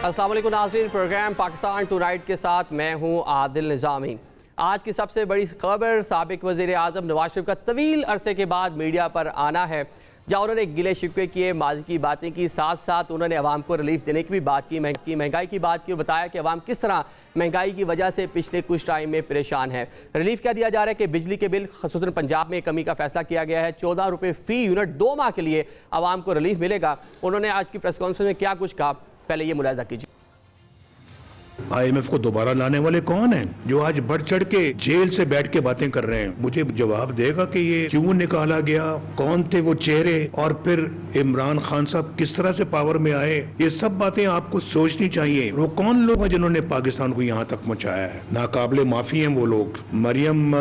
अस्सलाम वालेकुम नाज़रीन, प्रोग्राम पाकिस्तान टुनाइट के साथ मैं हूं आदिल निज़ामी। आज की सबसे बड़ी खबर साबिक वज़ीर आज़म नवाज शरीफ का तवील अरसे के बाद मीडिया पर आना है, जहाँ उन्होंने गिले शिकवे किए, माजी की बातें की, साथ साथ उन्होंने अवाम को रिलीफ देने की भी बात की, महंगाई की बात की और बताया कि अवाम किस तरह महंगाई की वजह से पिछले कुछ टाइम में परेशान है। रिलीफ क्या दिया जा रहा है कि बिजली के बिल ख़ुसूसन पंजाब में कमी का फैसला किया गया है, 14 रुपये फ़ी यूनिट 2 माह के लिए अवाम को रिलीफ मिलेगा। उन्होंने आज की प्रेस कॉन्फ्रेंस में क्या कुछ कहा, पहले ये मुलाहिजा कीजिए। IMF को दोबारा लाने वाले कौन हैं जो आज बढ़ चढ़ के जेल से बैठ के बातें कर रहे हैं? मुझे जवाब देगा कि ये क्यों निकाला गया, कौन थे वो चेहरे, और फिर इमरान खान साहब किस तरह से पावर में आए। ये सब बातें आपको सोचनी चाहिए। वो कौन लोग हैं जिन्होंने पाकिस्तान को यहाँ तक पहुँचाया है? नाकाबिले माफी हैं वो लोग। मरियम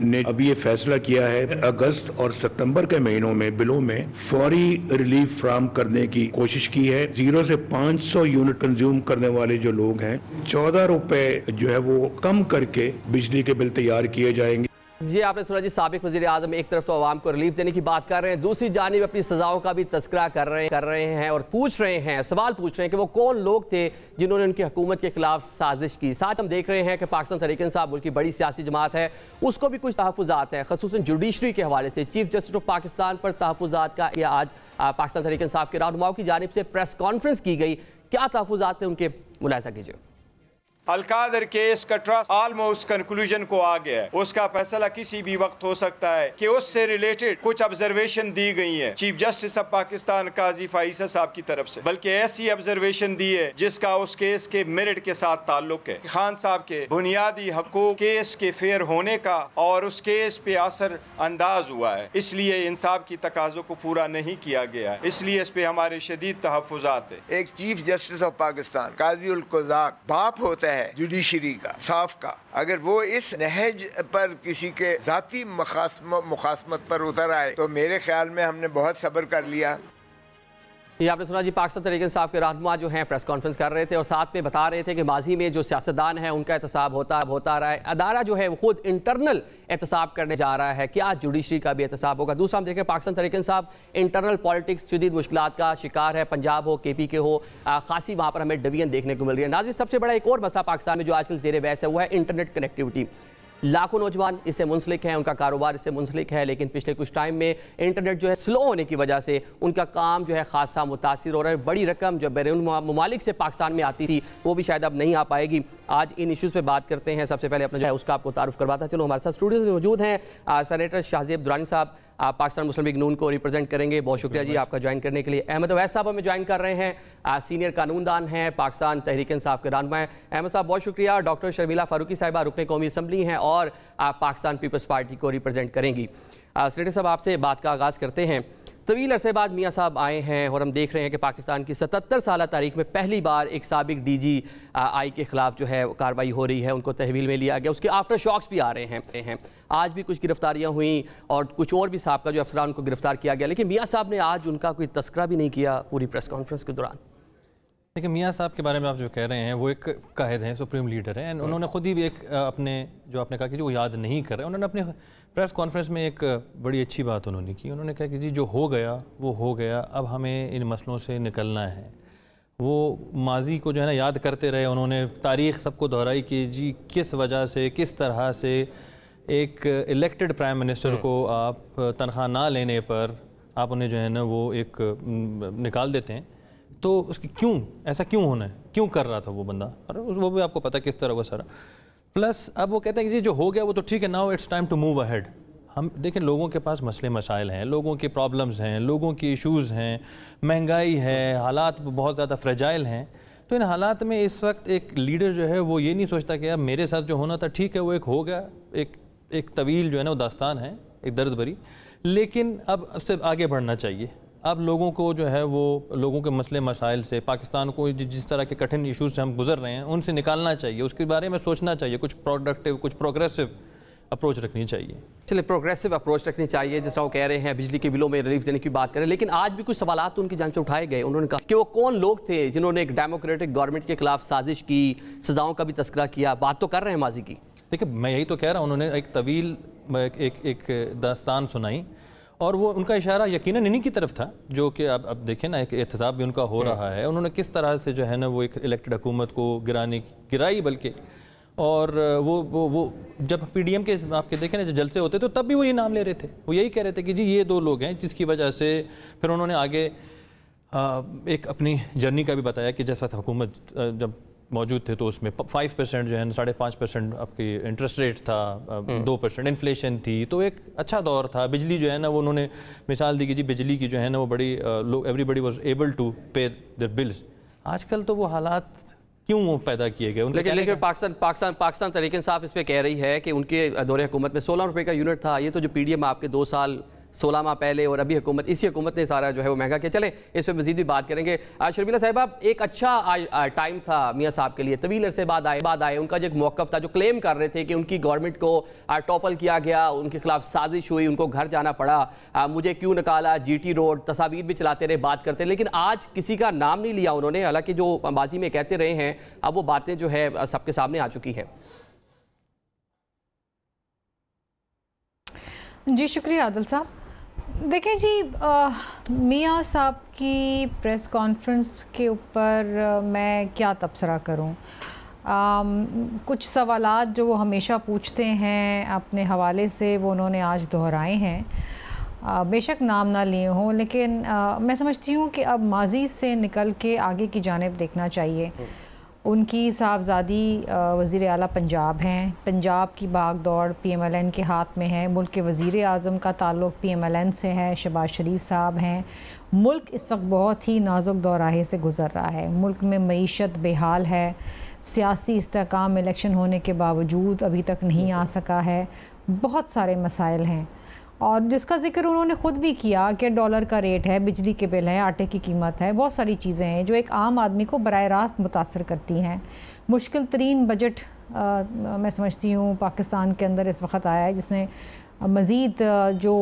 ने अभी ये फैसला किया है अगस्त और सितंबर के महीनों में बिलों में फौरी रिलीफ फ्राहम करने की कोशिश की है। 0 से 500 यूनिट कंज्यूम करने वाले जो लोग हैं 14 रुपए जो है वो कम करके बिजली के बिल तैयार किए जाएंगे। जी आपने सुना जी, साबिक वज़ीर आज़म एक तरफ तो आवाम को रिलीफ देने की बात कर रहे हैं, दूसरी जानिब अपनी सजाओं का भी तस्करा कर रहे हैं और सवाल पूछ रहे हैं कि वो कौन लोग थे जिन्होंने उनकी हुकूमत के खिलाफ साजिश की। साथ हम देख रहे हैं कि पाकिस्तान तहरीक-ए-इंसाफ मुल्क की बड़ी सियासी जमात है, उसको भी कुछ तहफ़्फ़ुज़ात हैं, ख़ुसूसन जुडिशरी के हवाले से। चीफ जस्टिस ऑफ पाकिस्तान पर तहफ़्फ़ुज़ात का या आज पाकिस्तान तहरीक-ए-इंसाफ के रहनुमाओं की जानिब से प्रेस कॉन्फ्रेंस की गई। क्या तहफ़्फ़ुज़ात थे उनके, मुलाहिज़ा कीजिए। अलकादर केस का ट्रस्ट ऑलमोस्ट कंक्लूजन को आ गया है। उसका फैसला किसी भी वक्त हो सकता है कि उससे रिलेटेड कुछ ऑब्जर्वेशन दी गई है चीफ जस्टिस ऑफ पाकिस्तान काजी फाइसा साहब की तरफ से, बल्कि ऐसी ऑब्जर्वेशन दी है जिसका उस केस के मेरिट के साथ ताल्लुक है। खान साहब के बुनियादी हकूक केस के फेयर होने का और उस केस पे असर अंदाज हुआ है, इसलिए इंसाफ की तकाजों को पूरा नहीं किया गया है, इसलिए इस पे हमारे शदीद तहफ़्फ़ुज़ात है। एक चीफ जस्टिस ऑफ पाकिस्तान काजी उल क़ज़ात बाप होता है जुडिशरी का, साफ का, अगर वो इस नहज पर किसी के जाती मुखासमत पर उतर आए तो मेरे ख्याल में हमने बहुत सब्र कर लिया। ये आपने सुना जी, पाकिस्तान तहरीक-ए-इंसाफ के रहनुमा जो हैं प्रेस कॉन्फ्रेंस कर रहे थे और साथ में बता रहे थे कि माजी में जो सियासतदान है उनका एहतसाब होता रहा है, अदारा जो है वो खुद इंटरनल एहतसाब करने जा रहा है, क्या जुडिशरी का भी एहतसाब होगा। दूसरा हम देखें पाकिस्तान तहरीक-ए-इंसाफ इंटरनल पॉलिटिक्स शदीद मुश्किलात का शिकार है, पंजाब हो KP के हो, खासी वहाँ पर हमें डिवीजन देखने को मिल रही है। नाज़रीन, सबसे बड़ा एक और मसला पाकिस्तान में जो आजकल ज़ेर बहस है वो है इंटरनेट कनेक्टिविटी। लाखों नौजवान इससे मुंसलिक हैं, उनका कारोबार इससे मुंसलिक है, लेकिन पिछले कुछ टाइम में इंटरनेट जो है स्लो होने की वजह से उनका काम जो है खासा मुतासिर हो रहा है। बड़ी रकम जो बैरून ममालिक से पाकिस्तान में आती थी वो भी शायद अब नहीं आ पाएगी। आज इन इश्यूज़ पे बात करते हैं। सबसे पहले अपना जो है उसका आपको तारुफ करवाता चलो। हमारे साथ स्टूडियो में मौजूद हैं सेनेटर शाहज़ेब दुरानी साहब, आप पाकिस्तान मुस्लिम लीग नून को रिप्रेजेंट करेंगे। बहुत शुक्रिया जी आपका ज्वाइन करने के लिए। अहमद अवैस साहब हमें ज्वाइन कर रहे हैं, सीनियर कानूनदान हैं, पाकिस्तान तहरीक-ए-इंसाफ के रहनुमा हैं। अहमद साहब बहुत शुक्रिया। डॉक्टर शर्मिला फारूकी साहिबा रुकने कौमी असम्बली हैं और पाकिस्तान पीपल्स पार्टी को रिप्रेजेंट करेंगी। सेनेटर साहब आपसे बात का आगाज़ करते हैं। तवील अरसे बाद मियाँ साहब आए हैं और हम देख रहे हैं कि पाकिस्तान की 77 साल तारीख में पहली बार एक साबिक DGI के खिलाफ जो है कार्रवाई हो रही है, उनको तहवील में लिया गया। उसके आफ्टर शॉक्स भी आ रहे हैं। आज भी कुछ गिरफ्तारियां हुई और कुछ और भी साहब का जो अफसरान को गिरफ्तार किया गया, लेकिन मियाँ साहब ने आज उनका कोई तस्करा भी नहीं किया पूरी प्रेस कॉन्फ्रेंस के दौरान। देखिए, मियाँ साहब के बारे में आप जो कह रहे हैं वो एक कायद हैं, सुप्रीम लीडर हैं। उन्होंने खुद ही भी एक अपने जो आपने कहा कि जो याद नहीं कर रहे, उन्होंने अपने प्रेस कॉन्फ्रेंस में एक बड़ी अच्छी बात उन्होंने की। उन्होंने कहा कि जी जो हो गया वो हो गया, अब हमें इन मसलों से निकलना है। वो माजी को जो है ना याद करते रहे, उन्होंने तारीख़ सबको दोहराई कि जी किस वजह से, किस तरह से एक इलेक्टेड प्राइम मिनिस्टर को आप तनख्वाह ना लेने पर आप उन्हें जो है ना वो एक निकाल देते हैं, तो उसकी क्यों ऐसा क्यों होना है, क्यों कर रहा था वो बंदा, और वो भी आपको पता किस तरह हुआ सारा। प्लस अब वो कहते हैं कि जी जो हो गया वो तो ठीक है, now it's time to move ahead. हम देखें, लोगों के पास मसले मसाइल हैं, लोगों के प्रॉब्लम्स हैं, लोगों की इश्यूज़ हैं, महंगाई है, हालात बहुत ज़्यादा फ्रेजाइल हैं। तो इन हालात में इस वक्त एक लीडर जो है वो ये नहीं सोचता कि अब मेरे साथ जो होना था ठीक है, वो एक हो गया, एक तवील जो है ना वो दास्तान है, एक दर्द भरी, लेकिन अब उससे आगे बढ़ना चाहिए। अब लोगों को जो है वो लोगों के मसले मसाइल से, पाकिस्तान को जिस तरह के कठिन इशूज़ से हम गुजर रहे हैं उनसे निकालना चाहिए, उसके बारे में सोचना चाहिए, कुछ प्रोडक्टिव, कुछ प्रोग्रेसिव अप्रोच रखनी चाहिए। चलिए, प्रोग्रेसिव अप्रोच रखनी चाहिए, जिस तरह वो कह रहे हैं बिजली के बिलों में रिलीफ देने की बात करें, लेकिन आज भी कुछ सवाल तो उनकी जान से उठाए गए। उन्होंने कहा कि वो कौन लोग थे जिन्होंने एक डेमोक्रेटिक गवर्नमेंट के खिलाफ साजिश की, सजाओं का भी तस्करा किया। बात तो कर रहे हैं माजी की। देखिए, मैं यही तो कह रहा हूँ, उन्होंने एक तवील एक दास्तान सुनाई और वो उनका इशारा यकीनन इन्हीं की तरफ था, जो कि अब देखें ना, एक एहतसाब भी उनका हो रहा है। उन्होंने किस तरह से जो है ना वो एक इलेक्टेड हुकूमत को गिराई बल्कि, और वो जब PDM के आपके देखें ना जो जलसे होते तो तब भी वो ये नाम ले रहे थे, वो यही कह रहे थे कि जी ये 2 लोग हैं जिसकी वजह से। फिर उन्होंने आगे एक अपनी जर्नी का भी बताया कि जिस वक्त हुकूमत जब मौजूद थे तो उसमें 5% जो है 5.5% आपकी इंटरेस्ट रेट था, 2% इन्फ्लेशन थी, तो एक अच्छा दौर था। बिजली जो है ना वो उन्होंने मिसाल दी कि जी बिजली की जो है ना वो बड़ी एवरीबडी वाज एबल टू पे देयर बिल्स। आजकल तो वो हालात क्यों पैदा किए गए? लेकिन पाकिस्तान तहरीक इंसाफ इस पे कह रही है कि उनके दौरे हुकूमत में 16 रुपये का यूनिट था। ये तो जो PDM आपके 2 साल 16 माह पहले और अभी हुकूमत, इसी हुकूमत ने सारा जो है वो महंगा किया। चले इस पर मजीद भी बात करेंगे। शर्मिला साहिबा, एक अच्छा टाइम था मियाँ साहब के लिए, तवील अरसे बाद आए। उनका जो एक मौक़िफ़ था, जो क्लेम कर रहे थे कि उनकी गवर्नमेंट को टॉपल किया गया, उनके खिलाफ साजिश हुई, उनको घर जाना पड़ा, मुझे क्यों निकाला, GT रोड, तस्वीर भी चलाते रहे, बात करते, लेकिन आज किसी का नाम नहीं लिया उन्होंने। हालांकि जो माजी में कहते रहे हैं अब वो बातें जो है सबके सामने आ चुकी हैं। जी शुक्रिया आदिल साहब। देखें जी, मियाँ साहब की प्रेस कॉन्फ्रेंस के ऊपर मैं क्या तबसरा करूं। कुछ सवालात जो वो हमेशा पूछते हैं अपने हवाले से वो उन्होंने आज दोहराए हैं। बेशक नाम ना लिए हों, लेकिन मैं समझती हूँ कि अब माजी से निकल के आगे की जानिब देखना चाहिए। उनकी साहबजादी वज़ीर आला पंजाब हैं, पंजाब की भाग दौड़ PMLN के हाथ में है, मुल्क के वज़ीर आज़म का ताल्लुक़ PMLN से है, शहबाज शरीफ साहब हैं। मुल्क इस वक्त बहुत ही नाजुक दौराहे से गुज़र रहा है, मुल्क में मईशत बेहाल है, सियासी इस्तेहकाम इलेक्शन होने के बावजूद अभी तक नहीं आ सका है, बहुत सारे मसाइल हैं, और जिसका जिक्र उन्होंने ख़ुद भी किया कि डॉलर का रेट है, बिजली के बिल है, आटे की कीमत है, बहुत सारी चीज़ें हैं जो एक आम आदमी को बराह रास्त मुतासर करती हैं। मुश्किल तरीन बजट मैं समझती हूँ पाकिस्तान के अंदर इस वक्त आया है, जिसने मज़ीद जो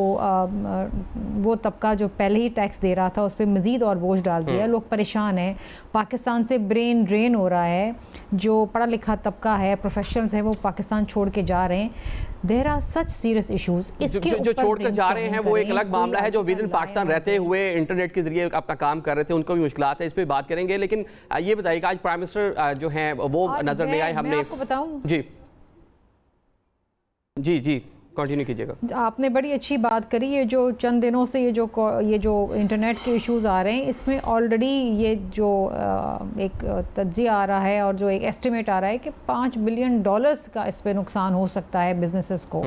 वो तबका जो पहले ही टैक्स दे रहा था उस पर मज़ीद और बोझ डाल दिया। लोग परेशान हैं, पाकिस्तान से ब्रेन ड्रेन हो रहा है, जो पढ़ा लिखा तबका है, प्रोफेशनल्स हैं, वो पाकिस्तान छोड़ के जा रहे हैं। There are such serious issues. इसके जो छोड़कर जा रहे हैं वो एक अलग मामला है, जो विद इन पाकिस्तान रहते हुए इंटरनेट के जरिए अपना काम कर रहे थे उनको भी मुश्किलात है, इस पर बात करेंगे। लेकिन ये बताइएगा आज प्राइम मिनिस्टर जो हैं वो नजर नहीं आए। हमने आपको बताऊं जी जी जी कंटिन्यू कीजिएगा। आपने बड़ी अच्छी बात करी। ये जो चंद दिनों से ये जो इंटरनेट के इश्यूज आ रहे हैं, इसमें ऑलरेडी ये जो एक तज्जिया आ रहा है और जो एक एस्टिमेट आ रहा है कि $5 बिलियन का इस पर नुकसान हो सकता है बिजनेसेस को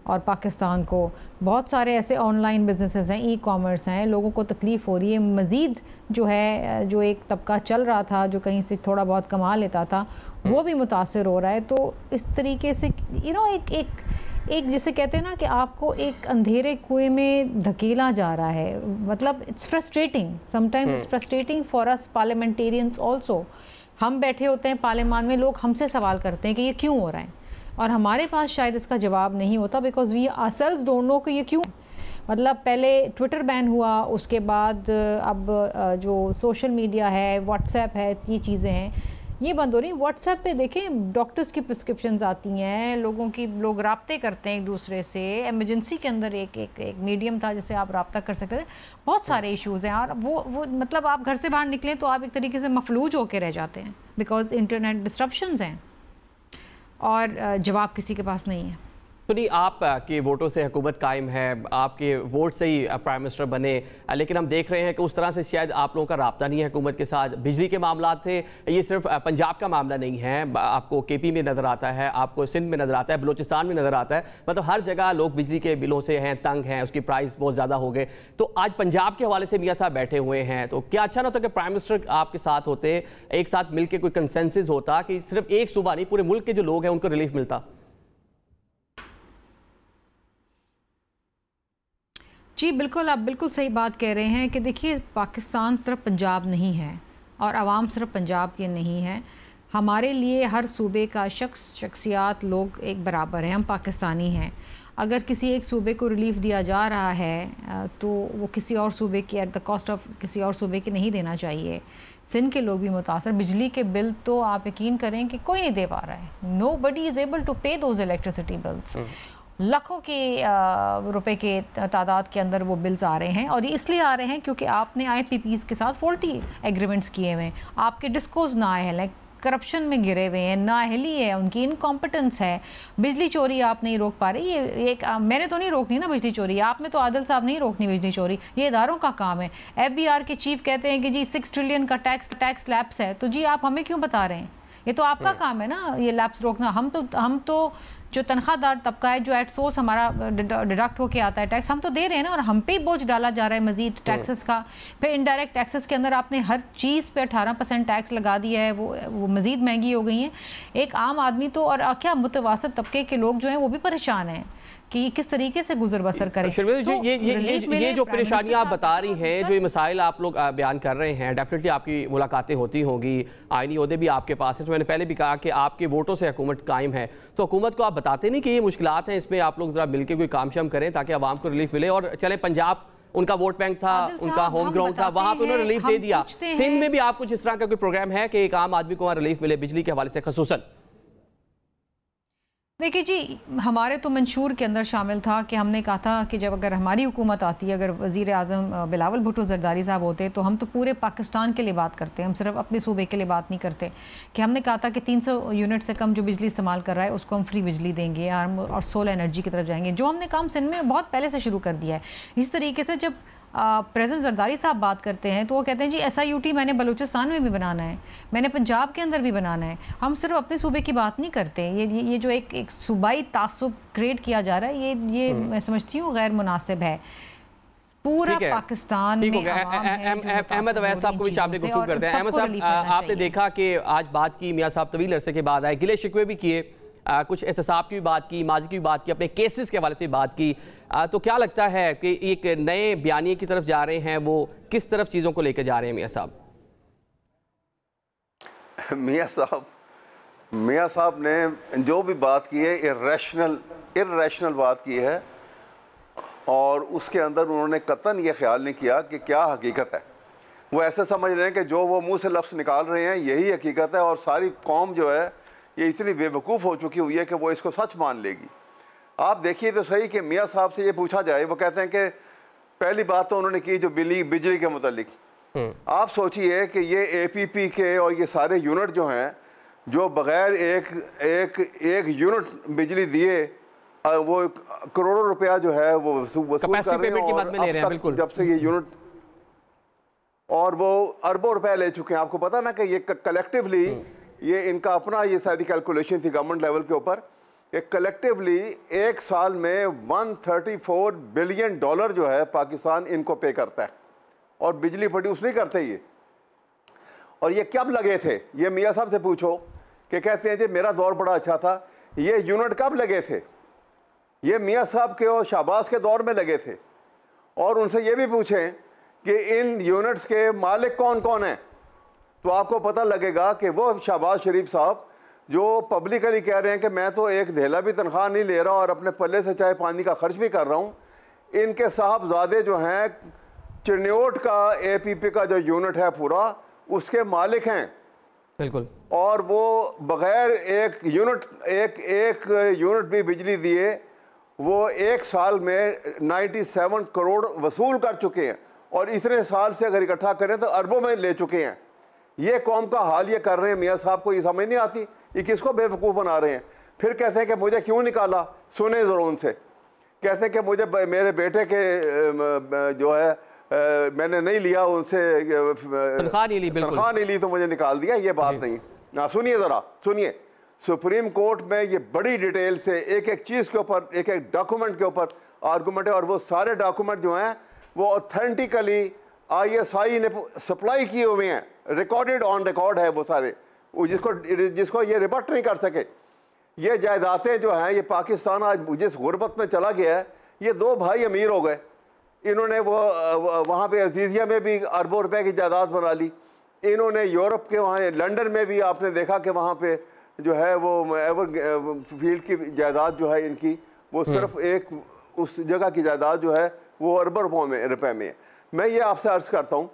और पाकिस्तान को। बहुत सारे ऐसे ऑनलाइन बिजनेसेस हैं, ई-कॉमर्स हैं, लोगों को तकलीफ़ हो रही है। मज़ीद जो है जो एक तबका चल रहा था जो कहीं से थोड़ा बहुत कमा लेता था वो भी मुतासर हो रहा है। तो इस तरीके से एक जिसे कहते हैं ना कि आपको एक अंधेरे कुएं में धकेला जा रहा है, मतलब it's frustrating, sometimes it's frustrating for us parliamentarians also. हम बैठे होते हैं पार्लियामान में, लोग हमसे सवाल करते हैं कि ये क्यों हो रहा है, और हमारे पास शायद इसका जवाब नहीं होता, because we ourselves don't know कि ये क्यों। मतलब पहले ट्विटर बैन हुआ, उसके बाद अब जो सोशल मीडिया है, व्हाट्सएप है, ये चीज़ें हैं ये बंद हो रही। व्हाट्सएप पे देखें डॉक्टर्स की प्रिस्क्रिप्शंस आती हैं, लोग राब्ते करते हैं एक दूसरे से। एमरजेंसी के अंदर एक मीडियम था जिससे आप राब्ता कर सकते थे। बहुत सारे इश्यूज़ हैं, और वो मतलब आप घर से बाहर निकलें तो आप एक तरीके से मफलूज होकर रह जाते हैं, बिकॉज इंटरनेट डिस्ट्रप्शंस हैं और जवाब किसी के पास नहीं है। सुनिए, आपके वोटों से हुकूमत कायम है, आपके वोट से ही प्राइम मिनिस्टर बने, लेकिन हम देख रहे हैं कि उस तरह से शायद आप लोगों का राब्ता नहीं है हुकूमत के साथ। बिजली के मामला थे, ये सिर्फ पंजाब का मामला नहीं है, आपको KP में नज़र आता है, आपको सिंध में नज़र आता है, बलूचिस्तान में नज़र आता है, मतलब हर जगह लोग बिजली के बिलों से हैं तंग हैं, उसकी प्राइस बहुत ज़्यादा हो गए। तो आज पंजाब के हवाले से मियाँ साहब बैठे हुए हैं, तो क्या अच्छा ना होता कि प्राइम मिनिस्टर आपके साथ होते, एक साथ मिल के कोई कंसेंसस होता कि सिर्फ एक सूबा नहीं पूरे मुल्क के जो लोग हैं उनको रिलीफ मिलता? जी बिल्कुल, आप बिल्कुल सही बात कह रहे हैं कि देखिए पाकिस्तान सिर्फ पंजाब नहीं है और आवाम सिर्फ पंजाब के नहीं है। हमारे लिए हर सूबे का शख्सियात लोग एक बराबर हैं, हम पाकिस्तानी हैं। अगर किसी एक सूबे को रिलीफ दिया जा रहा है तो वो किसी और सूबे की एट द कॉस्ट ऑफ किसी और सूबे के नहीं देना चाहिए। सिंध के लोग भी मुतासर, बिजली के बिल तो आप यकीन करें कि कोई नहीं दे पा रहा है, नोबडी इज़ एबल टू पे दोज इलेक्ट्रिसिटी बिल्स। लाखों के रुपए के तादाद के अंदर वो बिल्स आ रहे हैं, और ये इसलिए आ रहे हैं क्योंकि आपने IPPs के साथ फॉल्टी एग्रीमेंट्स किए हुए हैं, आपके डिस्कोज ना आए हैं, करप्शन में गिरे हुए हैं, नाअहली है उनकी, इनकॉम्पिटेंस है, बिजली चोरी आप नहीं रोक पा रहे। ये एक मैंने तो नहीं रोकनी ना बिजली चोरी, आप में तो आदिल साहब नहीं रोकनी बिजली चोरी, ये इदारों का काम है। FBR के चीफ कहते हैं कि जी 6 ट्रिलियन का टैक्स लैप्स है, तो जी आप हमें क्यों बता रहे हैं? ये तो आपका काम है ना ये लैप्स रोकना। हम तो जो तनख्वाहदार तबका है, जो एट सोर्स हमारा डिडक्ट होके आता है टैक्स, हम तो दे रहे हैं ना, और हम पे बोझ डाला जा रहा है मजीद टैक्सेस का। फिर इनडायरेक्ट टैक्सेस के अंदर आपने हर चीज़ पे 18% टैक्स लगा दिया है, वो मजीद महंगी हो गई हैं। एक आम आदमी तो, और क्या मुतवासत तबके के लोग जो हैं वो भी परेशान हैं कि किस तरीके से गुजर बसर करें। तो ये जो परेशानियां आप बता रही हैं, जो ये मसाइल आप लोग बयान कर रहे हैं, डेफिनेटली आपकी मुलाकातें होती होंगी, आईनी ओहदे भी आपके पास है। तो मैंने पहले भी कहा कि आपके वोटों से हुकूमत कायम है, तो हुकूमत को आप बताते नहीं कि ये मुश्किलात हैं, इसमें आप लोग ज़रा मिलकर कोई काम शाम करें ताकि आवाम को रिलीफ मिले। और चले पंजाब उनका वोट बैंक था, उनका होम ग्राउंड था, वहाँ पर उन्होंने रिलीफ दे दिया। सिंध में भी आप कुछ इस तरह का कोई प्रोग्राम है कि एक आम आदमी को वहाँ रिलीफ मिले बिजली के हवाले से खसूसन? देखिए जी, हमारे तो मंशूर के अंदर शामिल था कि हमने कहा था कि जब अगर हमारी हुकूमत आती है, अगर वज़ीर आज़म बिलावल भुट्टो ज़रदारी साहब होते तो हम तो पूरे पाकिस्तान के लिए बात करते, हम सिर्फ अपने सूबे के लिए बात नहीं करते। कि हमने कहा था कि 300 यूनिट से कम जो बिजली इस्तेमाल कर रहा है उसको हम फ्री बिजली देंगे और सोलर एनर्जी की तरफ जाएंगे, जो हमने काम सिंध में बहुत पहले से शुरू कर दिया है। इस तरीके से जब प्रेसिडेंट ज़रदारी साहब बात करते हैं तो वो कहते हैं जी SIUT मैंने बलूचिस्तान में भी बनाना है, मैंने पंजाब के अंदर भी बनाना है। हम सिर्फ अपने सूबे की बात नहीं करते। ये जो एक सूबाई तासुब क्रिएट किया जा रहा है, ये मैं समझती हूँ गैर मुनासिब है। पूरा पाकिस्तान में अहमद अवैस साहब को भी शामिल गुफ्तगू करते हैं। अहमद साहब, आपने देखा कि आज बात की, मियाँ साहब तवील अरसे के बाद आए, गिले शिकवे भी किए, कुछ एहतसाब की भी बात की, माजी की भी बात की, अपने केसेस के हवाले से भी बात की। तो क्या लगता है कि एक नए बयानिए की तरफ जा रहे हैं, वो किस तरफ चीज़ों को लेकर जा रहे हैं मियाँ साहब? मियाँ साहब ने जो भी बात की है इर्रेशनल बात की है, और उसके अंदर उन्होंने कतन ये ख्याल नहीं किया कि क्या हकीकत है। वो ऐसे समझ रहे हैं कि जो वो मुंह से लफ्ज़ निकाल रहे हैं यही हकीकत है, और सारी कौम जो है ये इतनी बेवकूफ़ हो चुकी हुई है कि वो इसको सच मान लेगी। आप देखिए तो सही कि मियाँ साहब से ये पूछा जाए, वो कहते हैं कि पहली बात तो उन्होंने की जो बिजली के मुतालिक। आप सोचिए कि ये APP के और ये सारे यूनिट जो हैं, जो बग़ैर एक यूनिट बिजली दिए वो करोड़ों रुपया जो है वो वसूल कर रहे हैं, और अब तक जब से ये यूनिट, और वो अरबों रुपए ले चुके हैं। आपको पता ना कि ये कलेक्टिवली, ये इनका अपना ये सारी कैलकुलेशन थी गवर्नमेंट लेवल के ऊपर, एक कलेक्टिवली एक साल में $134 बिलियन जो है पाकिस्तान इनको पे करता है, और बिजली प्रोड्यूस नहीं करते ये। और ये कब लगे थे, ये मियाँ साहब से पूछो कि कहते हैं जी मेरा दौर बड़ा अच्छा था। ये यूनिट कब लगे थे? ये मियाँ साहब के और शहबाज के दौर में लगे थे। और उनसे ये भी पूछें कि इन यूनिट्स के मालिक कौन कौन हैं, तो आपको पता लगेगा कि वो शहबाज शरीफ साहब जो पब्लिकली कह रहे हैं कि मैं तो एक धेला भी तनख्वाह नहीं ले रहा और अपने पल्ले से चाय पानी का खर्च भी कर रहा हूँ, इनके साहबजादे जो हैं चिरनियोट का APP का जो यूनिट है पूरा, उसके मालिक हैं। बिल्कुल। और वो बग़ैर एक यूनिट भी बिजली दिए वो एक साल में 97 करोड़ वसूल कर चुके हैं, और इतने साल से अगर इकट्ठा करें तो अरबों में ले चुके हैं। ये कौम का हाल ये कर रहे हैं। मियाँ साहब को ये समझ नहीं आती, ये किसको बेवकूफ़ बना रहे हैं। फिर कहते हैं कि मुझे क्यों निकाला, सुने ज़रूर उनसे। कहते हैं कि मुझे मेरे बेटे के जो है मैंने नहीं लिया, उनसे तनख्वाह नहीं ली तो मुझे निकाल दिया, ये बात नहीं ना। सुनिए ज़रा, सुनिए, सुप्रीम कोर्ट में ये बड़ी डिटेल से एक एक चीज़ के ऊपर, एक एक डॉक्यूमेंट के ऊपर आर्गूमेंट है, और वो सारे डॉक्यूमेंट जो हैं वो ऑथेंटिकली ISI ने सप्लाई किए हुए हैं, रिकॉर्डेड ऑन रिकॉर्ड है वो सारे, जिसको ये रिबट नहीं कर सके। ये जायदादें जो हैं, ये पाकिस्तान आज जिस गुर्बत में चला गया है, ये दो भाई अमीर हो गए। इन्होंने वो वहाँ पे अजीज़िया में भी अरबों रुपए की जायदाद बना ली। इन्होंने यूरोप के वहाँ लंदन में भी आपने देखा कि वहाँ पे जो है वो एवर फील्ड की जायदाद जो है इनकी, वो सिर्फ एक उस जगह की जायदाद जो है वो अरबों रुपए में है। मैं ये आपसे अर्ज़ करता हूँ,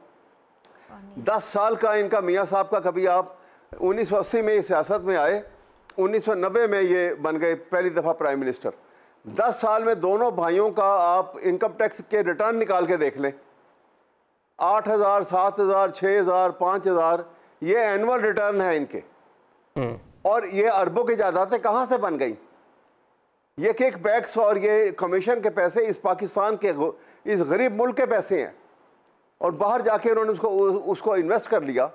10 साल का इनका मियाँ साहब का, कभी आप 1980 में ये सियासत में आए, 1990 में ये बन गए पहली दफ़ा प्राइम मिनिस्टर। 10 साल में दोनों भाइयों का आप इनकम टैक्स के रिटर्न निकाल के देख लें, 8,000, 7,000, 6,000, 5,000 ये एनुअल रिटर्न है इनके। और ये अरबों की जायदादें कहाँ से बन गई? ये किक बैक्स और ये कमीशन के पैसे इस पाकिस्तान के इस गरीब मुल्क के पैसे हैं, और बाहर जाके उन्होंने उसको इन्वेस्ट कर लिया।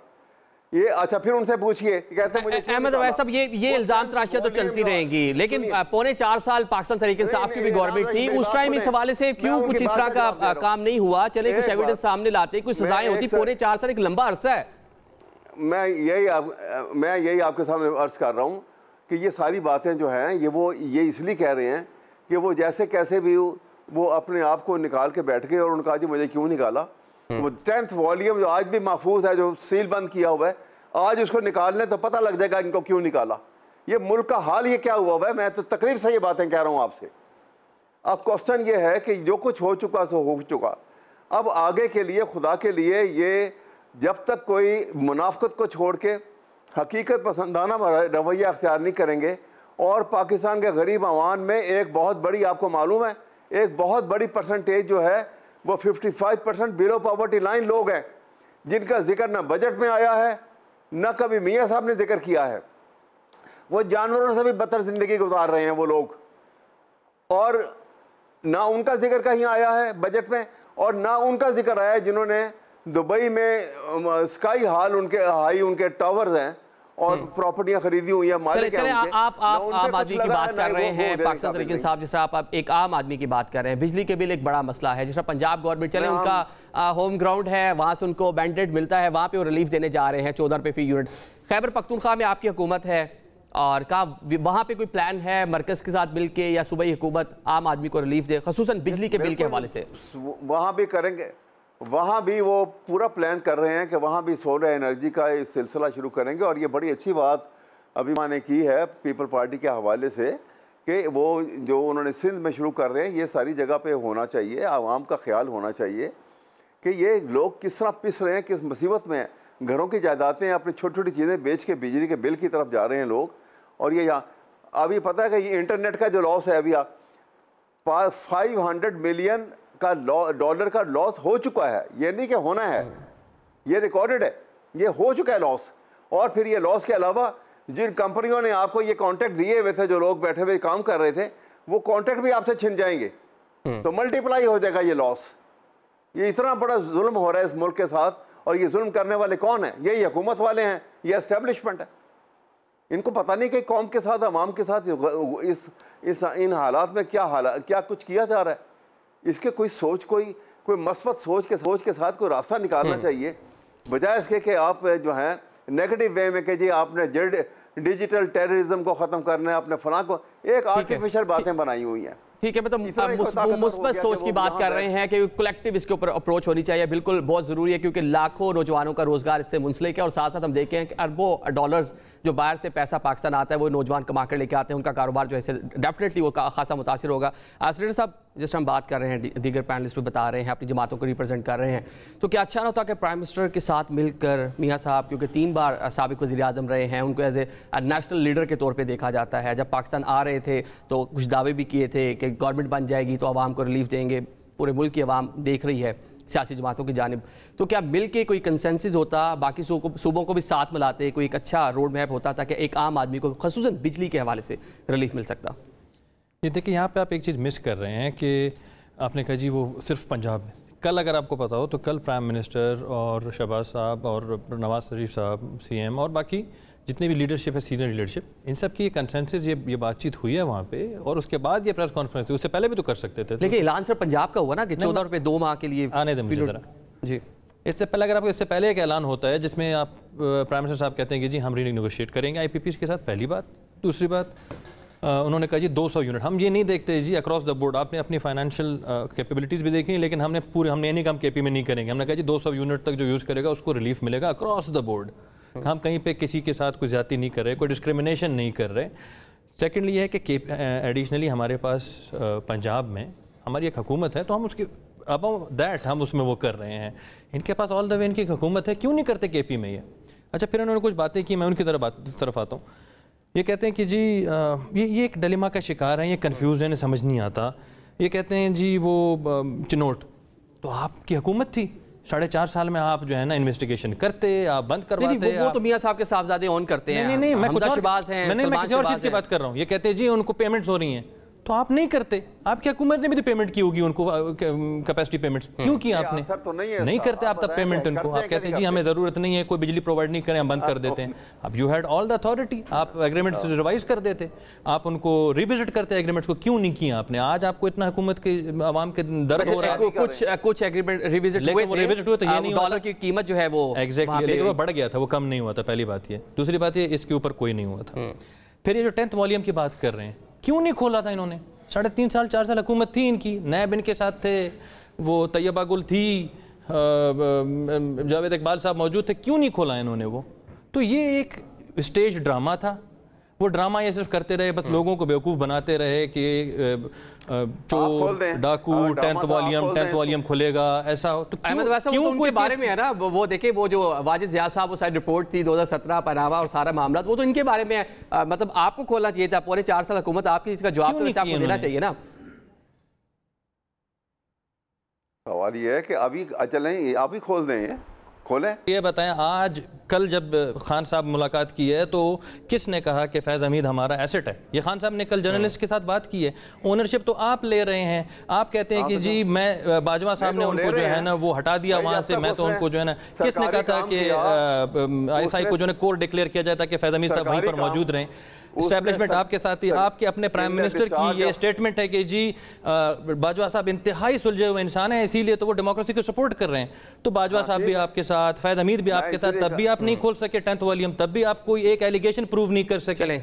ये अच्छा, फिर उनसे पूछिए, कहते मुझे अहमद अवैस साहब, ये इल्जाम तराशियां तो चलती रहेंगी, लेकिन पौने 4 साल पाकिस्तान तहरीक इंसाफ की भी गवर्नमेंट थी, उस टाइम इस हवाले से क्यों कुछ इस तरह का काम नहीं हुआ? चले कुछ एविडेंस सामने लाते, कुछ सजाएं होती। पौने 4 साल एक लंबा अरसा है। मैं यही आपके सामने अर्ज कर रहा हूँ कि ये सारी बातें जो हैं ये इसलिए कह रहे हैं कि वो जैसे कैसे भी वो अपने आप को निकाल के बैठ गए और उनका कहा जी मुझे क्यों निकाला। वो 10th वॉल्यूम जो आज भी महफूज है, जो सील बंद किया हुआ है, आज उसको निकालने तो पता लग जाएगा इनको क्यों निकाला। ये मुल्क का हाल ये क्या हुआ है, मैं तो तकरीर से ये बातें कह रहा हूँ आपसे। अब क्वेश्चन ये है कि जो कुछ हो चुका सो हो चुका, अब आगे के लिए खुदा के लिए ये जब तक कोई मुनाफकत को छोड़ के हकीकत पसंदाना रवैया अख्तियार नहीं करेंगे, और पाकिस्तान के गरीब आवाम में एक बहुत बड़ी, आपको मालूम है, एक बहुत बड़ी परसेंटेज जो है वो 55% बिलो पॉवर्टी लाइन लोग हैं, जिनका जिक्र ना बजट में आया है, ना कभी मियाँ साहब ने जिक्र किया है। वो जानवरों से भी बदतर जिंदगी गुजार रहे हैं वो लोग, और ना उनका जिक्र कहीं आया है बजट में, और ना उनका जिक्र आया है जिन्होंने दुबई में स्काई हॉल उनके टावर्स हैं और प्रॉपर्टियां खरीदी हुई है। चले आप आम आदमी की बात कर रहे हैं, पाकिस्तान तहरीक इंसाफ, जिस तरह आप एक आम आदमी की बात कर रहे हैं, बिजली के बिल एक बड़ा मसला है। जिस तरह पंजाब गवर्नमेंट, चले उनका होम ग्राउंड है, वहां से उनको बैंडेड मिलता है, वहां पे वो रिलीफ देने जा रहे हैं 14 रुपये फी यूनिट। खैबर पख्तूनख्वा में आपकी हुकूमत है, और कहा वहां पे कोई प्लान है मरकज के साथ मिल के या सूबाई हुकूमत आम आदमी को रिलीफ दे, खसूसन बिजली के बिल के हवाले से? वहां भी करेंगे, वहाँ भी वो पूरा प्लान कर रहे हैं कि वहाँ भी सोलर एनर्जी का इस सिलसिला शुरू करेंगे। और ये बड़ी अच्छी बात अभी मैंने की है पीपल पार्टी के हवाले से कि वो जो उन्होंने सिंध में शुरू कर रहे हैं, ये सारी जगह पे होना चाहिए। आवाम का ख्याल होना चाहिए कि ये लोग किस तरह पिस रहे हैं, किस मुसीबत में हैं। घरों की जायदादें, अपनी छोटी छोटी चीज़ें बेच के बिजली के बिल की तरफ जा रहे हैं लोग। और ये यहाँ अभी पता है कि ये इंटरनेट का जो लॉस है, अभी 500 मिलियन का डॉलर का लॉस हो चुका है। ये नहीं कि होना है, ये रिकॉर्डेड है, ये हो चुका है लॉस। और फिर ये लॉस के अलावा जिन कंपनियों ने आपको ये कॉन्ट्रैक्ट दिए हुए थे, जो लोग बैठे हुए काम कर रहे थे, वो कॉन्ट्रैक्ट भी आपसे छिन जाएंगे, तो मल्टीप्लाई हो जाएगा ये लॉस। ये इतना बड़ा जुल्म हो रहा है इस मुल्क के साथ, और ये जुल्म करने वाले कौन है? यही हुकूमत वाले हैं, ये एस्टेब्लिशमेंट है। इनको पता नहीं कि कौम के साथ, अवाम के साथ इन हालात में क्या कुछ किया जा रहा है। इसके कोई सोच, कोई मस्बत सोच के साथ कोई रास्ता निकालना चाहिए, बजाय इसके कि आप जो है नेगेटिव वे में कि जी आपने डिजिटल टेररिज्म को ख़त्म करना है, अपने फलां को, एक आर्टिफिशियल बातें बनाई हुई हैं। ठीक है, मतलब मुस्बत सोच की बात कर रहे हैं कि कलेक्टिव इसके ऊपर अप्रोच होनी चाहिए। बिल्कुल बहुत ज़रूरी है, क्योंकि लाखों नौजवानों का रोज़गार इससे मुंसलिक है, और साथ साथ हम देखें कि अरबों डॉलर्स जो बाहर से पैसा पाकिस्तान आता है वो नौजवान कमा कर लेके आते हैं, उनका कारोबार जो है डेफिनेटली वो खासा मुतासिर होगा। सेनेटर साहब, जिस तरह हम बात कर रहे हैं, दीगर पैनलिस्ट भी बता रहे हैं, अपनी जमातों को रिप्रेजेंट कर रहे हैं, तो क्या अच्छा ना होता कि प्राइम मिनिस्टर के साथ मिलकर मियाँ साहब, क्योंकि 3 बार साबिक वज़ीर आज़म रहे हैं, उनको एज ए नेशनल लीडर के तौर पर देखा जाता है। जब पाकिस्तान आ रहे थे तो कुछ दावे भी किए थे कि गवर्नमेंट बन जाएगी तो आवाम को रिलीफ देंगे, पूरे मुल्क की आवाम देख रही है सियासी जमातों की जानिब। तो क्या मिल के कोई कंसेंसस होता, बाकी सूबों को भी साथ मिलाते, कोई एक अच्छा रोड मैप होता ताकि एक आम आदमी को ख़ुसूसन बिजली के हवाले से रिलीफ मिल सकता? ये देखिए, यहाँ पे आप एक चीज़ मिस कर रहे हैं कि आपने कहा जी वो सिर्फ पंजाब में। कल अगर आपको पता हो तो कल प्राइम मिनिस्टर और शहबाज साहब और नवाज शरीफ साहब CM और बाकी जितनी भी लीडरशिप है, सीनियर लीडरशिप, इन सब की कंसेंसस ये बातचीत हुई है वहाँ पे, और उसके बाद ये प्रेस कॉन्फ्रेंस हुई। उससे पहले भी तो कर सकते थे। लेकिन ऐलान सिर्फ पंजाब का हुआ ना कि 14 रुपये 2 माह के लिए। आने दें मुझे ज़रा जी। इससे पहले अगर आपको इससे पहले एक ऐलान होता है जिसमें आप प्राइम मिनिस्टर साहब कहते हैं कि जी हम रीनेगोशिएट करेंगे IPPs के साथ, पहली बात। दूसरी बात, उन्होंने कहा जी 200 यूनिट। हम ये नहीं देखते जी अक्रॉस द बोर्ड, आपने अपनी फाइनेंशियल कैपेबिलिटीज़ भी देखी, लेकिन हमने ये नहीं काम KP में नहीं करेंगे। हमने कहा जी 200 यूनिट तक जो यूज़ करेगा उसको रिलीफ मिलेगा अक्रॉस द बोर्ड। हम कहीं पे किसी के साथ कोई ज़्यादती नहीं कर रहे, कोई डिस्क्रिमिनेशन नहीं कर रहे। सेकेंडली ये है कि एडिशनली हमारे पास पंजाब में हमारी एक हुकूमत है, तो हम उसकी अब दैट हम उसमें वो कर रहे हैं। इनके पास ऑल द वे इनकी हुकूमत है, क्यों नहीं करते KP में ये? अच्छा, फिर उन्होंने कुछ बातें की, मैं उनकी तरफ आता हूँ। ये कहते हैं कि जी ये एक डिलेमा का शिकार है, ये कंफ्यूज है, इन्हें समझ नहीं आता। ये कहते हैं जी वो चिनोट तो आपकी हुकूमत थी, 4.5 साल में आप जो है ना इन्वेस्टिगेशन करते, आप बंद करवाते। वो तो मियां साहब के साहबजादे ऑन करते हैं। नहीं, मैं कुछ और मैं किसी और चीज़ की बात कर रहा हूँ। ये कहते हैं जी उनको पेमेंट्स हो रही हैं, तो आप नहीं करते। आपकी हुकूमत ने भी तो पेमेंट की होगी उनको, कैपेसिटी पेमेंट्स क्यों की आपने? तो नहीं करते आप तब पेमेंट उनको। आप कहते हैं जी हमें ज़रूरत नहीं है, कोई बिजली प्रोवाइड नहीं करें, हम बंद कर देते हैं। अब you had all the authority, आप एग्रीमेंट्स रिवाइज कर देते, आप उनको रिविजिट करते एग्रीमेंट्स को, क्यों नहीं किया आपने? आज आपको इतना हुकूमत के आवाम के दर्द हो रहा है। कुछ एग्रीमेंट रिविजिट हुए तो ये नहीं, डॉलर की कीमत जो है वो एग्जैक्टली, लेकिन वो बढ़ गया था, वो कम नहीं हुआ था। पहली बात ये। दूसरी बात ये, इसके ऊपर कोई नहीं हुआ था। फिर ये जो 10th वॉल्यूम की बात कर रहे हैं, क्यों नहीं खोला था इन्होंने? 3.5 साल 4 साल हुकूमत थी इनकी, नैब इनके साथ थे, वो तैयबा गुल थी, जावेद इकबाल साहब मौजूद थे, क्यों नहीं खोला इन्होंने वो? तो ये एक स्टेज ड्रामा था। वो ड्रामा ये सिर्फ करते रहे, बस लोगों को बेवकूफ़ बनाते रहे कि चोर डाकू 10th वॉल्यूम खुलेगा, ऐसा। तो क्यों कोई बारे में है ना, वो देखे वो जो वाजिद ज़िया साहब, वो सारी रिपोर्ट थी 2017 पनामा और सारा मामला, वो तो इनके बारे में है। मतलब आपको खोलना चाहिए था, पूरे 4 साल हुकूमत आपकी, इसका जवाब तो आपको देना चाहिए ना। सवाल ये है कि अभी चलें, अभी खोल दें, खोलें। ये बताएं, आज कल जब खान साहब मुलाकात की है तो किसने कहा कि फैज़ हमीद हमारा एसेट है? ये खान साहब ने कल जर्नलिस्ट के साथ बात की है। ओनरशिप तो आप ले रहे हैं। आप कहते हैं कि जी मैं बाजवा साहब ने उनको जो है ना वो हटा दिया वहाँ से, मैं तो उनको जो है ना, किसने कहा था कि ISI को जो है कोर डिक्लेयर किया जाए ताकि फैज़ हमीद साहब वहीं पर मौजूद रहें? इस्टेब्लिशमेंट आपके साथ ही, आपके अपने प्राइम मिनिस्टर की ये स्टेटमेंट है कि जी बाजवा साहब इंतहाई सुलझे हुए इंसान हैं, इसीलिए तो वो डेमोक्रेसी को सपोर्ट कर रहे हैं। तो बाजवा साहब भी आपके साथ, फैज़ हमीद भी आपके साथ, तब भी आप नहीं खोल सके 10th वॉल्यूम, तब भी आप कोई एक एलिगेशन प्रूव नहीं कर सके।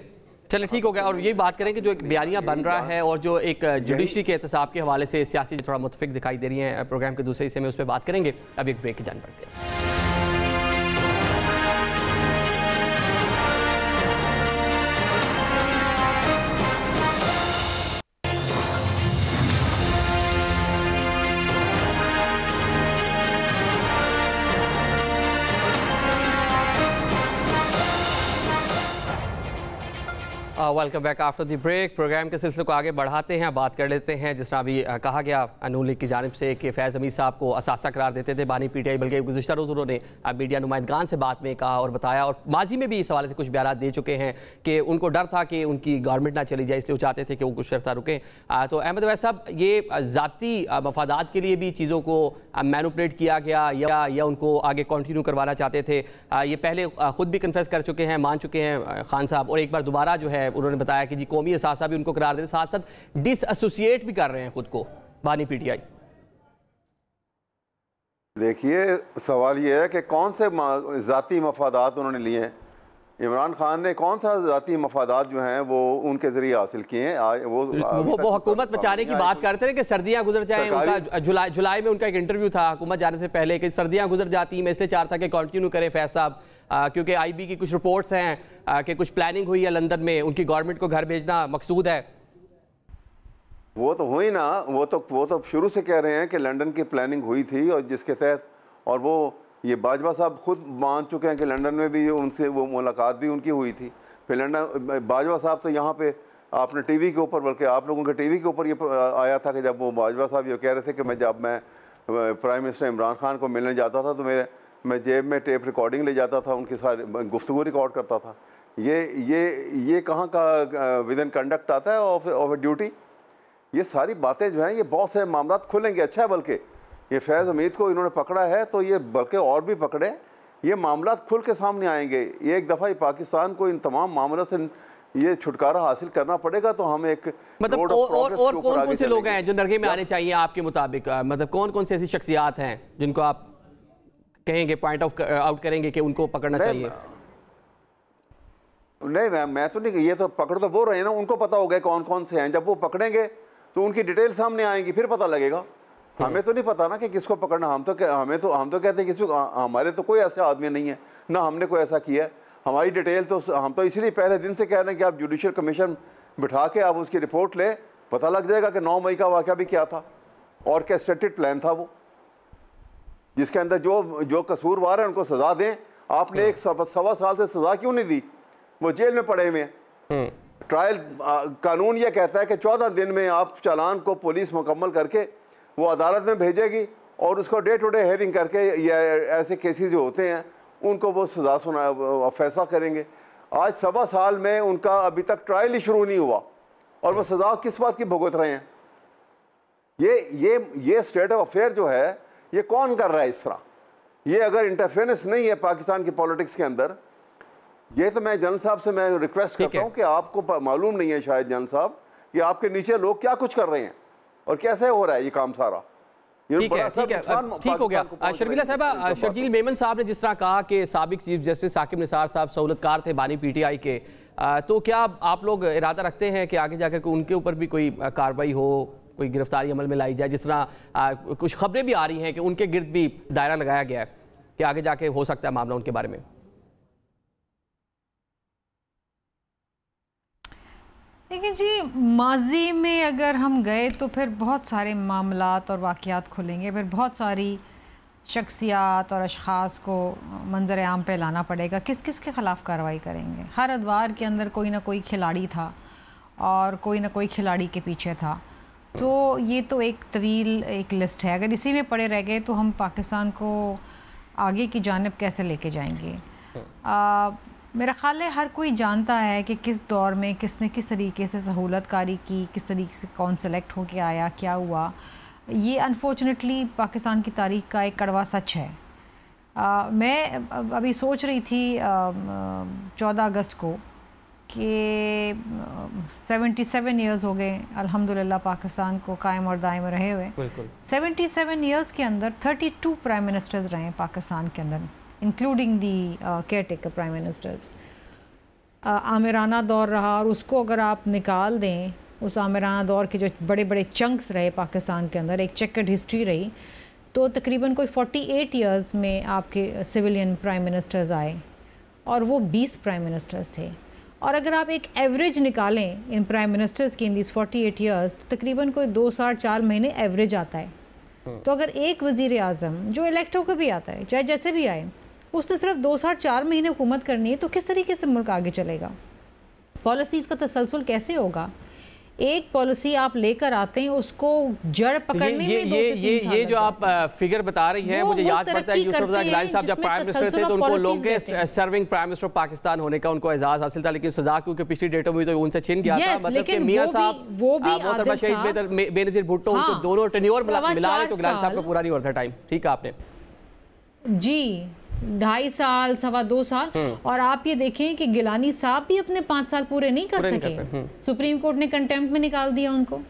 चले ठीक हो गया। और ये बात करें कि जो एक बयानिया बन रहा है और जो एक जुडिशरी के एहतसाब के हवाले से सियासी थोड़ा मुतफिक दिखाई दे रही है, प्रोग्राम के दूसरे हिस्से में उस पर बात करेंगे। अब एक ब्रेक की जान पड़ते हैं। Welcome back after the break. Programme के सिलसिले को आगे बढ़ाते हैं, बात कर लेते हैं। जिस तरह अभी कहा गया नून लीग की जानिब से कि फैज़ हमीद साहब को असासा करार देते थे बानी PTI, बल्कि गुज़िश्ता रोज़ उन्होंने मीडिया नुमाइंदगान से बात में कहा और बताया, और माजी में भी इस हवाले से कुछ बयान दे चुके हैं कि उनको डर था कि उनकी गवर्नमेंट ना चली जाए, इसलिए वो चाहते थे कि वो कुछ अर्सा रुकें। तो अहमद अवैस साहब, ये ज़ाती मफादात के लिए भी चीज़ों को मैनुपुलेट किया गया या उनको आगे कंटिन्यू करवाना चाहते थे? ये पहले ख़ुद भी कन्फेस कर चुके हैं, मान चुके हैं खान साहब, और एक बार दोबारा जो है उन्होंने बताया कि जी कौमी असासा भी उनको करार दे, साथ साथ डिसएसोसिएट भी कर रहे हैं खुद को बानी PTI। देखिए, सवाल ये है कि कौन से ज़ाती मफादात उन्होंने लिए हैं। इमरान खान ने कौन सा ज़ाती मफादात जो हैं वो उनके ज़रिए हासिल किए हैं? वो हुकूमत बचाने की बात करते हैं कि सर्दियां गुजर जाएं। उनका जुलाई में उनका एक इंटरव्यू था हुकूमत जाने से पहले कि सर्दियां गुजर जाती, मैं इसलिए चाहता कि कंटिन्यू करें फैज़ साहब, क्योंकि IB की कुछ रिपोर्ट्स हैं कि कुछ प्लानिंग हुई है लंदन में, उनकी गवर्नमेंट को घर भेजना मकसूद है। वो तो हुई ना, वो तो शुरू से कह रहे हैं कि लंदन की प्लानिंग हुई थी, और जिसके तहत, और वो ये बाजवा साहब खुद मान चुके हैं कि लंदन में भी उनसे वो मुलाकात भी उनकी हुई थी। फिर लंदन बाजवा साहब तो यहाँ पे आपने टीवी के ऊपर, बल्कि आप लोगों के टीवी के ऊपर ये आया था कि जब वो बाजवा साहब ये कह रहे थे कि जब मैं प्राइम मिनिस्टर इमरान खान को मिलने जाता था तो मैं जेब में टेप रिकॉर्डिंग ले जाता था, उनकी सारी गुफ्तगू रिकॉर्ड करता था। ये कहाँ का विद इन कंडक्ट आता है ऑफ ड्यूटी? ये सारी बातें जो हैं, ये बहुत से मामला खुलेंगे। अच्छा है, बल्कि ये फैज़ हमीद को इन्होंने पकड़ा है तो ये बल्कि और भी पकड़े, ये मामला खुल के सामने आएंगे। ये एक दफ़ा ही पाकिस्तान को इन तमाम मामलों से ये छुटकारा हासिल करना पड़ेगा, तो हम एक मतलब और कौन से लोग हैं जो नरगे में आने चाहिए आपके मुताबिक? मतलब कौन सी ऐसी शख्सियात हैं जिनको आप कहेंगे, पॉइंट आउट करेंगे कि उनको पकड़ना चाहिए? नहीं, मैं तो नहीं, ये तो पकड़ तो वो रहे हैं ना, उनको पता होगा कौन कौन से हैं। जब वो पकड़ेंगे तो उनकी डिटेल सामने आएंगी, फिर पता लगेगा। हमें तो नहीं पता ना कि किसको पकड़ना। हम तो कहते हैं किसी को, हमारे तो कोई ऐसा आदमी नहीं है ना, हमने कोई ऐसा किया है। हमारी डिटेल तो हम तो इसलिए पहले दिन से कह रहे हैं कि आप जुडिशियल कमीशन बिठा के आप उसकी रिपोर्ट ले, पता लग जाएगा कि 9 मई का वाक़या भी क्या था और क्या स्ट्रक्चर्ड प्लान था वो, जिसके अंदर जो कसूरवार है उनको सज़ा दें। आपने एक 1.25 साल से सज़ा क्यों नहीं दी? वो जेल में पड़े हुए हैं, ट्रायल कानून ये कहता है कि 14 दिन में आप चालान को पुलिस मुकम्मल करके वो अदालत में भेजेगी और उसको डे टू डे हेयरिंग करके या ऐसे केसेस जो होते हैं उनको वो सजा फैसला करेंगे। आज 7 साल में उनका अभी तक ट्रायल ही शुरू नहीं हुआ और वो सजा किस बात की भुगत रहे हैं। ये स्टेट ऑफ अफेयर जो है ये कौन कर रहा है इस तरह? ये अगर इंटरफेरेंस नहीं है पाकिस्तान की पॉलिटिक्स के अंदर, ये तो मैं जनरल साहब से मैं रिक्वेस्ट करता हूँ कि आपको मालूम नहीं है शायद जनरल साहब कि आपके नीचे लोग क्या कुछ कर रहे हैं और कैसे हो रहा है ये काम सारा। ठीक हो गया। शर्मिला साहबा, शर्जील मेमन साहब ने जिस तरह कहा कि साबिक चीफ जस्टिस साकिब निसार साहब सहूलतकार थे बानी PTI के, तो क्या आप लोग इरादा रखते हैं कि आगे जाकर उनके ऊपर भी कोई कार्रवाई हो, कोई गिरफ्तारी अमल में लाई जाए? जिस तरह कुछ खबरें भी आ रही हैं कि उनके गिर्द भी दायरा लगाया गया है कि आगे जाके हो सकता है मामला उनके बारे में। देखिए जी, माजी में अगर हम गए तो फिर बहुत सारे मामलात और वाक़यात खुलेंगे, फिर बहुत सारी शख्सियात और अशख़ास को मंजर आम पे लाना पड़ेगा। किस किस के ख़िलाफ़ कार्रवाई करेंगे? हर अदवार के अंदर कोई ना कोई खिलाड़ी था और कोई ना कोई खिलाड़ी के पीछे था, तो ये तो एक तवील एक लिस्ट है। अगर इसी में पड़े रह गए तो हम पाकिस्तान को आगे की जानिब कैसे लेके जाएंगे? मेरा ख़्याल है हर कोई जानता है कि किस दौर में किसने किस तरीके से सहूलतकारी की, किस तरीके से कौन सेलेक्ट होके आया, क्या हुआ। ये अनफॉर्चुनेटली पाकिस्तान की तारीख़ का एक कड़वा सच है। मैं अभी सोच रही थी 14 अगस्त को कि 77 ईयर्स हो गए अल्हम्दुलिल्लाह पाकिस्तान को कायम और दायम रहे हुए। 77 ईयर्स के अंदर 32 प्राइम मिनिस्टर्स रहे हैं पाकिस्तान के अंदर, including the caretaker prime ministers. आमिराना दौर रहा और उसको अगर आप निकाल दें, उस आमिराना दौर के जो बड़े बड़े चंक्स रहे पाकिस्तान के अंदर, एक चेकर्ड हिस्ट्री रही, तो तकरीबन कोई 48 ईयर्स में आपके सिविलियन प्राइम मिनिस्टर्स आए और वो 20 प्राइम मिनिस्टर्स थे। और अगर आप एक एवरेज निकालें इन प्राइम मिनिस्टर्स की इन दिस 48 ईयर्स, तो तकरीबन कोई 2 साल 4 महीने एवरेज आता है। तो अगर एक वज़ीर आज़म जो इलेक्ट होकर भी आता है, चाहे जैसे भी आए, उसने सिर्फ 2 साल 4 महीने हुकूमत करनी है, तो किस तरीके से मुल्क आगे चलेगा? पॉलिसीज़ का तसलसल कैसे होगा? एक पॉलिसी आप लेकर आते हैं, उसको जड़ पकड़ने में 2 से 3 साल ये जो आप फिगर बता रही हैं, मुझे याद पड़ता है यूसुफ गिलानी साहब जब प्राइम मिनिस्टर थे तो उनको longest serving prime minister Pakistan होने का उनको एजाज हासिल था, लेकिन सजा क्योंकि पिछली डेटों में तो उनसे छिन गया था। मतलब कि मियां साहब, मोहतरमा शहीद बेनज़ीर भुट्टो, उनको दोनों टेन्योर मिला रहे तो गिलानी साहब को पूरा नहीं हो रहा था टाइम। ठीक है आपने जी 2.5 साल 2.25 साल। और आप ये देखें कि गिलानी साहब भी अपने 5 साल पूरे नहीं कर सके, सुप्रीम कोर्ट ने कंटेम्प्ट में निकाल दिया उनको।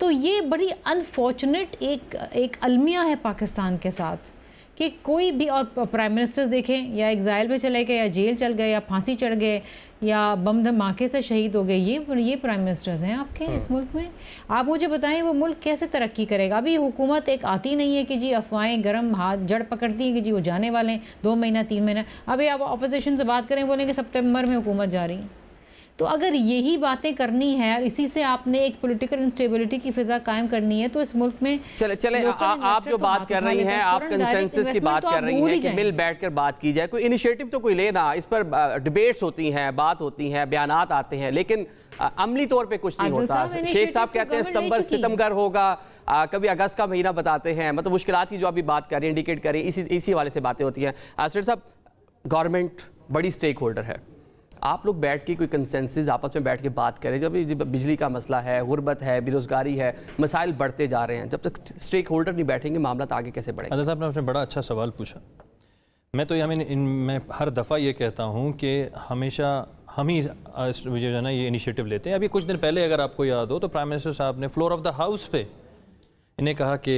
तो ये बड़ी अनफॉर्चुनेट एक अलमिया है पाकिस्तान के साथ कि कोई भी, और प्राइम मिनिस्टर्स देखें या एग्जाइल में चले गए या जेल चल गए या फांसी चढ़ गए या बम धमाके से शहीद हो गए, ये प्राइम मिनिस्टर्स हैं आपके इस मुल्क में। आप मुझे बताएं वो मुल्क कैसे तरक्की करेगा? अभी हुकूमत एक आती नहीं है कि जी अफवाहें गर्म हाथ जड़ पकड़ती हैं कि जी वो जाने वाले हैं 2 महीना 3 महीना। अभी आप अपोजिशन से बात करें, बोलेंगे सितंबर में हुकूमत जा रही है। तो अगर यही बातें करनी है और इसी से आपने एक पॉलिटिकल इंस्टेबिलिटी की फिजा कायम करनी है, तो इस मुल्क में चले आप जो बात कर रही हैं, आप कंसेंसस की बात कर रही हैं कि मिल बैठकर बात की जाए, कोई इनिशिएटिव तो कोई लेना। इस पर डिबेट्स होती हैं, बात होती हैं, बयानात आते हैं, लेकिन अमली तौर पे कुछ नहीं होता। शेख साहब कहते हैं सितंबर होगा, कभी अगस्त का महीना बताते हैं। मतलब मुश्किलात की जो अभी बात कर रही हैं, इंडिकेट कर रही हैं, इसी वाले से बातें होती हैं। सेठ साहब, गवर्नमेंट बड़ी स्टेक होल्डर है, आप लोग बैठ के कोई कंसेंसस आपस में बैठ के बात करें। जब बिजली का मसला है, गुर्बत है, बेरोज़गारी है, मसाइल बढ़ते जा रहे हैं, जब तक स्टेक होल्डर नहीं बैठेंगे मामला तो आगे कैसे बढ़ेगा? अदर साहब ने आपने बड़ा अच्छा सवाल पूछा। मैं हर दफ़ा ये कहता हूँ कि हमेशा हम ही जो है ना ये इनिशिएटिव लेते हैं। अभी कुछ दिन पहले अगर आपको याद हो तो प्राइम मिनिस्टर साहब ने फ्लोर ऑफ द हाउस पे इन्हें कहा कि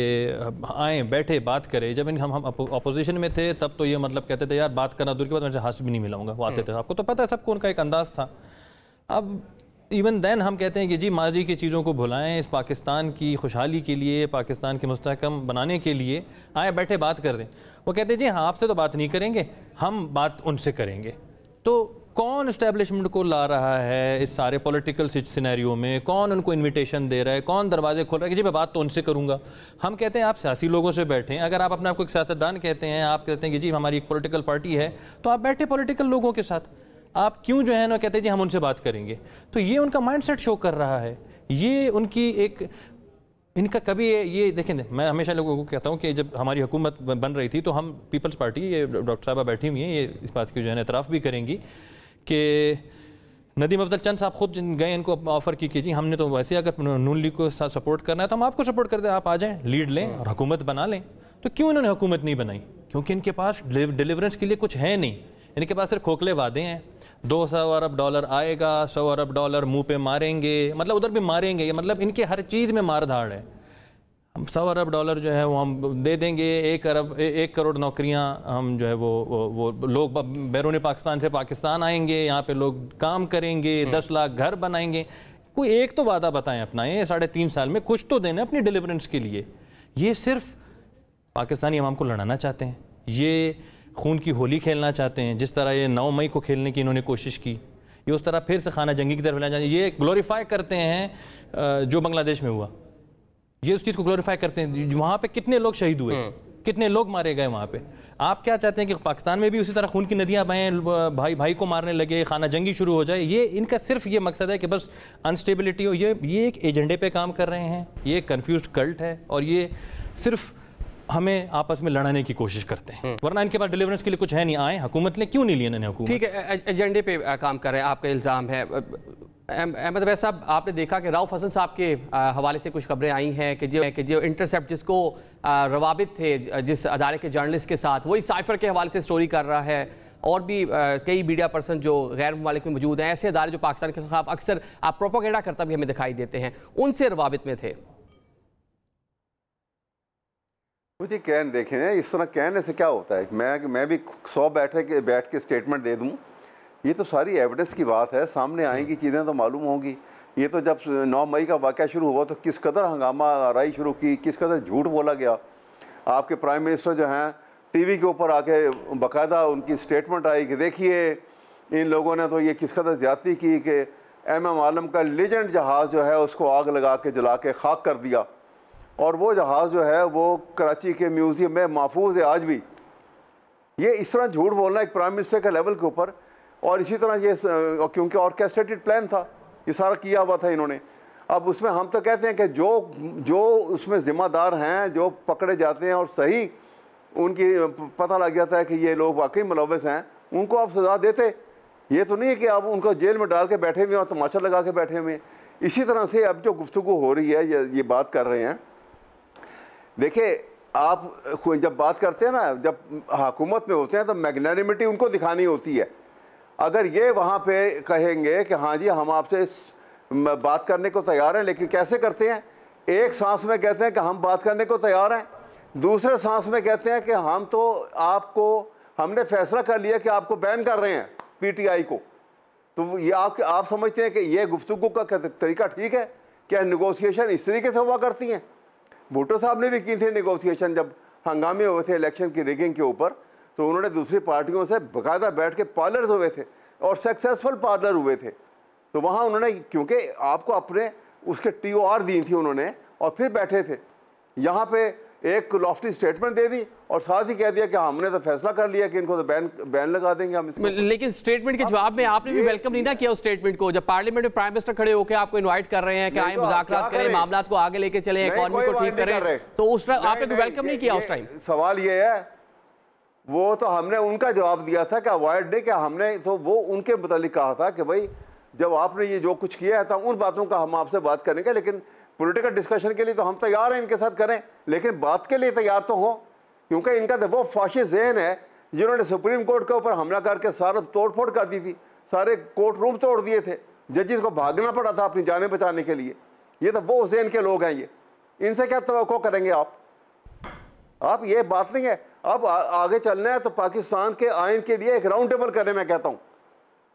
आए बैठे बात करें। जब हम अपोजिशन में थे तब तो ये मतलब कहते थे यार बात करना दूर की बात, मैं हाथ भी नहीं मिलाऊंगा। वो आते थे, आपको तो पता है सबको उनका एक अंदाज़ था। अब इवन देन हम कहते हैं कि जी माजी की चीज़ों को भुलाएं, इस पाकिस्तान की खुशहाली के लिए, पाकिस्तान के मुस्तहकम बनाने के लिए आए बैठे बात कर दें। वो कहते हैं जी हाँ आपसे तो बात नहीं करेंगे, हम बात उनसे करेंगे। तो कौन इस्टेब्लिशमेंट को ला रहा है इस सारे पॉलिटिकल सिनेरियो में? कौन उनको इनविटेशन दे रहा है? कौन दरवाजे खोल रहा है कि जी मैं बात तो उनसे करूंगा? हम कहते हैं आप सियासी लोगों से बैठें। अगर आप अपने आप को एक सियासतदान कहते हैं, आप कहते हैं कि जी हमारी एक पॉलिटिकल पार्टी है, तो आप बैठे पॉलिटिकल लोगों के साथ। आप क्यों जो है ना कहते हैं जी हम उनसे बात करेंगे। तो ये उनका माइंडसेट शो कर रहा है, ये उनकी एक इनका कभी ये देखें, मैं हमेशा लोगों को कहता हूँ कि जब हमारी हुकूमत बन रही थी तो हम पीपल्स पार्टी, ये डॉक्टर साहबा बैठी हुई हैं, ये इस बात की जो है एतराफ़ भी करेंगी कि नदीम अफजल चंद साहब खुद गए, इनको ऑफ़र की कि जी हमने तो वैसे अगर नून लीग को साथ सपोर्ट करना है तो हम आपको सपोर्ट कर दें, आप आ जाएं, लीड लें और हुकूमत बना लें। तो क्यों इन्होंने हुकूमत नहीं बनाई? क्योंकि इनके पास डिलीवरेंस के लिए कुछ है नहीं, इनके पास सिर्फ खोखले वादे हैं। 200 अरब डॉलर आएगा, 100 अरब डॉलर मुंह पे मारेंगे, मतलब उधर भी मारेंगे, मतलब इनके हर चीज़ में मार धाड़ है। हम 100 अरब डॉलर जो है वो हम दे देंगे, 1 करोड़ नौकरियां हम जो है वो लोग बैरून पाकिस्तान से पाकिस्तान आएंगे, यहाँ पे लोग काम करेंगे, 10 लाख घर बनाएंगे। कोई एक तो वादा बताएं अपना, ये 3.5 साल में कुछ तो देना अपनी डिलीवरेंस के लिए। ये सिर्फ पाकिस्तानी अवाम को लड़ाना चाहते हैं, ये खून की होली खेलना चाहते हैं, जिस तरह ये 9 मई को खेलने की इन्होंने कोशिश की, ये उस तरह फिर से खाना जंगी की तरफ ले जाए। ये ग्लोरीफाई करते हैं जो बांग्लादेश में हुआ, ये उस चीज़ को ग्लोरीफाई करते हैं। वहाँ पे कितने लोग शहीद हुए, कितने लोग मारे गए वहाँ पे। आप क्या चाहते हैं कि पाकिस्तान में भी उसी तरह खून की नदियाँ बहें, भाई भाई को मारने लगे, खाना जंगी शुरू हो जाए? ये इनका सिर्फ ये मकसद है कि बस अनस्टेबिलिटी हो। ये एक एजेंडे पे काम कर रहे हैं, ये कन्फ्यूज्ड कल्ट है और ये सिर्फ हमें आपस में लड़ाने की कोशिश करते हैं, वरना इनके पास डिलीवरेंस के लिए कुछ है नहीं। आए हुकूमत ने क्यों नहीं लिया इन्होंने हुकूमत? ठीक है, एजेंडे पे काम कर रहे हैं, आपका इल्ज़ाम है। अहमद अवैस साहब, आपने देखा कि राउफ हसन साहब के हवाले से कुछ खबरें आई हैं कि जो इंटरसेप्ट जिसको रवाबित थे जिस अदारे के जर्नलिस्ट के साथ, वही साइफर के हवाले से स्टोरी कर रहा है, और भी कई मीडिया पर्सन जो गैर मुमालिक में मौजूद हैं, ऐसे अदारे जो पाकिस्तान के खिलाफ अक्सर प्रोपेगेंडा करता भी हमें दिखाई देते हैं, उनसे रवाबित में थे। मुझे देखें इस तरह कहने से क्या होता है, मैं भी 100 बैठ के स्टेटमेंट दे दूँ, ये तो सारी एविडेंस की बात है, सामने आएंगी चीज़ें तो मालूम होंगी। ये तो जब 9 मई का वाक़या शुरू हुआ तो किस कदर हंगामा आराई शुरू की, किस कदर झूठ बोला गया। आपके प्राइम मिनिस्टर जो हैं टीवी के ऊपर आके बाकायदा उनकी स्टेटमेंट आई कि देखिए इन लोगों ने तो ये किस कदर ज़्यादती की कि MM आलम का लेजेंड जहाज़ जो है उसको आग लगा के जला के खाक कर दिया, और वो जहाज़ जो है वो कराची के म्यूज़ियम में महफूज है आज भी। ये इस तरह झूठ बोलना एक प्राइम मिनिस्टर के लेवल के ऊपर, और इसी तरह ये क्योंकि ऑर्केस्ट्रेटेड प्लान था, ये सारा किया हुआ था इन्होंने। अब उसमें हम तो कहते हैं कि जो उसमें ज़िम्मेदार हैं, जो पकड़े जाते हैं और सही उनकी पता लग जाता है कि ये लोग वाकई मुलव्वस हैं, उनको आप सज़ा देते। ये तो नहीं है कि आप उनको जेल में डाल के बैठे हुए और तमाशा लगा के बैठे हुए। इसी तरह से अब जो गुफ्तगू हो रही है, ये बात कर रहे हैं, देखिए आप जब बात करते हैं ना, जब हुकूमत में होते हैं तो मैग्नेनिमिटी उनको दिखानी होती है। अगर ये वहाँ पे कहेंगे कि हाँ जी हम आपसे बात करने को तैयार हैं, लेकिन कैसे करते हैं, एक सांस में कहते हैं कि हम बात करने को तैयार हैं, दूसरे सांस में कहते हैं कि हम तो हमने फैसला कर लिया कि आपको बैन कर रहे हैं PTI को। तो ये आप समझते हैं कि ये गुफ्तगू का तरीका ठीक है? क्या नेगोशिएशन इस तरीके से हुआ करती हैं? भुट्टो साहब ने भी की थी नेगोशिएशन, जब हंगामे हुए थे इलेक्शन की रिगिंग के ऊपर, तो उन्होंने दूसरी पार्टियों से बाकायदा बैठ के पार्लर्स हुए थे और सक्सेसफुल पार्लर हुए थे। तो वहाँ उन्होंने, क्योंकि आपको अपने उसके TOR दी थी उन्होंने, और फिर बैठे थे यहाँ पे एक लॉफ्टी स्टेटमेंट दे दी और साथ ही कह दिया कि हमने तो फैसला कर लिया कि इनको तो बैन लगा देंगे हम इसको। लेकिन स्टेटमेंट के जवाब में आपने भी वेलकम नहीं ना किया उस स्टेटमेंट को, जब पार्लियामेंट में प्राइम मिनिस्टर खड़े होकर आपको इनवाइट कर रहे हैं कि आए मुज़ाकरात करें, मामला को आगे लेके चले, इकोनॉमी को ठीक करें, तो उस टाइम आपने तो वेलकम नहीं किया। उस टाइम सवाल ये है, वो तो हमने उनका जवाब दिया था कि अवॉइड डे, कि हमने तो वो उनके मुतालिक कहा था कि भाई जब आपने ये जो कुछ किया है तो उन बातों का हम आपसे बात करेंगे, लेकिन पॉलिटिकल डिस्कशन के लिए तो हम तैयार हैं, इनके साथ करें, लेकिन बात के लिए तैयार तो हो, क्योंकि इनका तो वो फाशिस्ट ज़हन है जिन्होंने सुप्रीम कोर्ट के ऊपर हमला करके सारा तोड़ फोड़ कर दी थी, सारे कोर्ट रूम तोड़ दिए थे, जजेस को भागना पड़ा था अपनी जानें बचाने के लिए। ये तो वो ज़हन के लोग हैं, ये इनसे क्या तवक्को करेंगे आप ये बात नहीं है। अब आगे चलना है तो पाकिस्तान के आइन के लिए एक राउंड टेबल करें, मैं कहता हूँ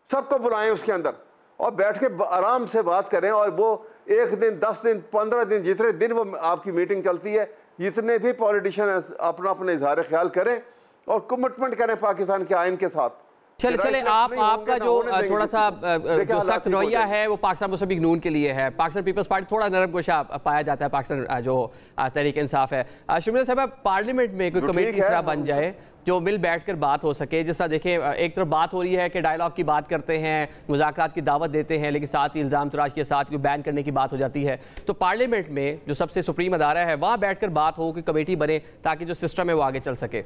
सबको बुलाएं उसके अंदर और बैठ के आराम से बात करें, और वो 1 दिन 10 दिन 15 दिन जितने दिन वो आपकी मीटिंग चलती है, जितने भी पॉलिटिशियन अपना इजहार ख्याल करें और कमिटमेंट करें पाकिस्तान के आइन के साथ। चले आपका जो थोड़ा सा जो सख्त रवैया है वो पाकिस्तान मुस्लिम लीग नून के लिए है, पाकिस्तान पीपल्स पार्टी थोड़ा नरम गोशा पाया जाता है, पाकिस्तान जो तहरीक इंसाफ है। शिमला साहब, पार्लियामेंट में कोई कमेटी इस तरह बन जाए जो मिल बैठ कर बात हो सके। जिस तरह देखें, एक तरफ बात हो रही है कि डायलॉग की बात करते हैं, मुज़ाकरात की दावत देते हैं, लेकिन साथ ही इल्ज़ाम तराश के साथ कोई बैन करने की बात हो जाती है। तो पार्लियामेंट में जो सबसे सुप्रीम अदारा है वहाँ बैठ कर बात हो, कि कमेटी बने ताकि जो सिस्टम है वो आगे चल सके।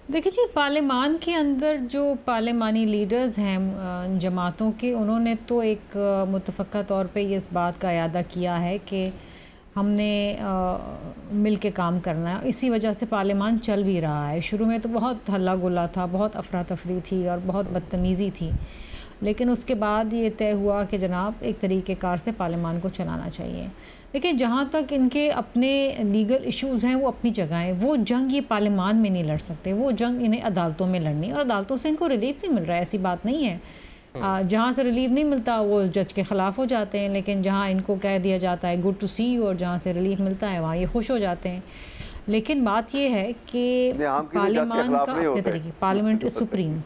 देखिए जी, पार्लियामान के अंदर जो पार्लियामानी लीडर्स हैं जमातों के, उन्होंने तो एक मुतफ़क्का तौर पे ये इस बात का इरादा किया है कि हमने मिल के काम करना है। इसी वजह से पार्लियामान चल भी रहा है। शुरू में तो बहुत हल्ला गुल्ला था, बहुत अफरा तफरी थी और बहुत बदतमीज़ी थी, लेकिन उसके बाद ये तय हुआ कि जनाब एक तरीक़ेकार से पार्लियामान को चलाना चाहिए। लेकिन जहाँ तक इनके अपने लीगल इश्यूज़ हैं वो अपनी जगह हैं, वो जंग ये पार्लियामान में नहीं लड़ सकते, वो जंग इन्हें अदालतों में लड़नी, और अदालतों से इनको रिलीफ भी मिल रहा है, ऐसी बात नहीं है। जहाँ से रिलीफ नहीं मिलता वो जज के ख़िलाफ़ हो जाते हैं, लेकिन जहाँ इनको कह दिया जाता है गुड टू सी यू, और जहाँ से रिलीफ मिलता है वहाँ ये खुश हो जाते हैं। लेकिन बात ये है कि पार्लियामान का अपने तरीके, parliament is supreme,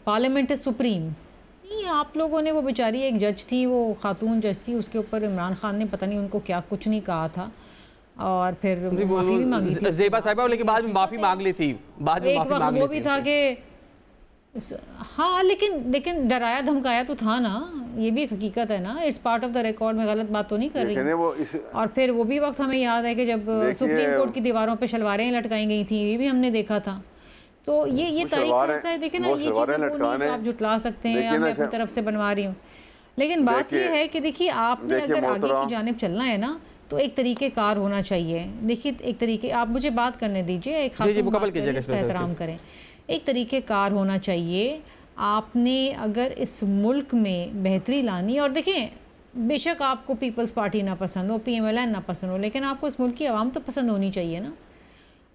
parliament is supreme. नहीं, आप लोगों ने, वो बेचारी एक जज थी, वो खातून जज थी, उसके ऊपर इमरान खान ने पता नहीं उनको क्या कुछ नहीं कहा था, और फिर माफ़ी भी मांगी थी ज़ेबा साहिबा, लेकिन बाद में माफ़ी मांग ली थी, बाद में माफ़ी मांग ली थी। वो भी था कि हाँ, लेकिन डराया धमकाया तो था ना, ये भी एक हकीकत है ना, it's part of the record. में गलत बात तो नहीं कर रही। और फिर वो भी वक्त हमें याद है कि जब सुप्रीम कोर्ट की दीवारों पे शलवारें लटकाई गई थी, ये भी हमने देखा था। तो ये तरीका ऐसा है, देखें ना, ये चीज़ें वो नहीं आप जुटला सकते हैं, मैं अपनी तरफ से बनवा रही हूँ। लेकिन बात ये है कि देखिए, आपने अगर आगे की जानिब चलना है ना, तो एक तरीक़ेकार होना चाहिए। देखिए, एक तरीके, आप मुझे बात करने दीजिए, एक खास एहतराम करें, एक तरीक़ेकार होना चाहिए। आपने अगर इस मुल्क में बेहतरी लानी, और देखें बेशक आपको पीपल्स पार्टी ना पसंद हो, PMLN ना पसंद हो, लेकिन आपको इस मुल्क की आवाम तो पसंद होनी चाहिए ना।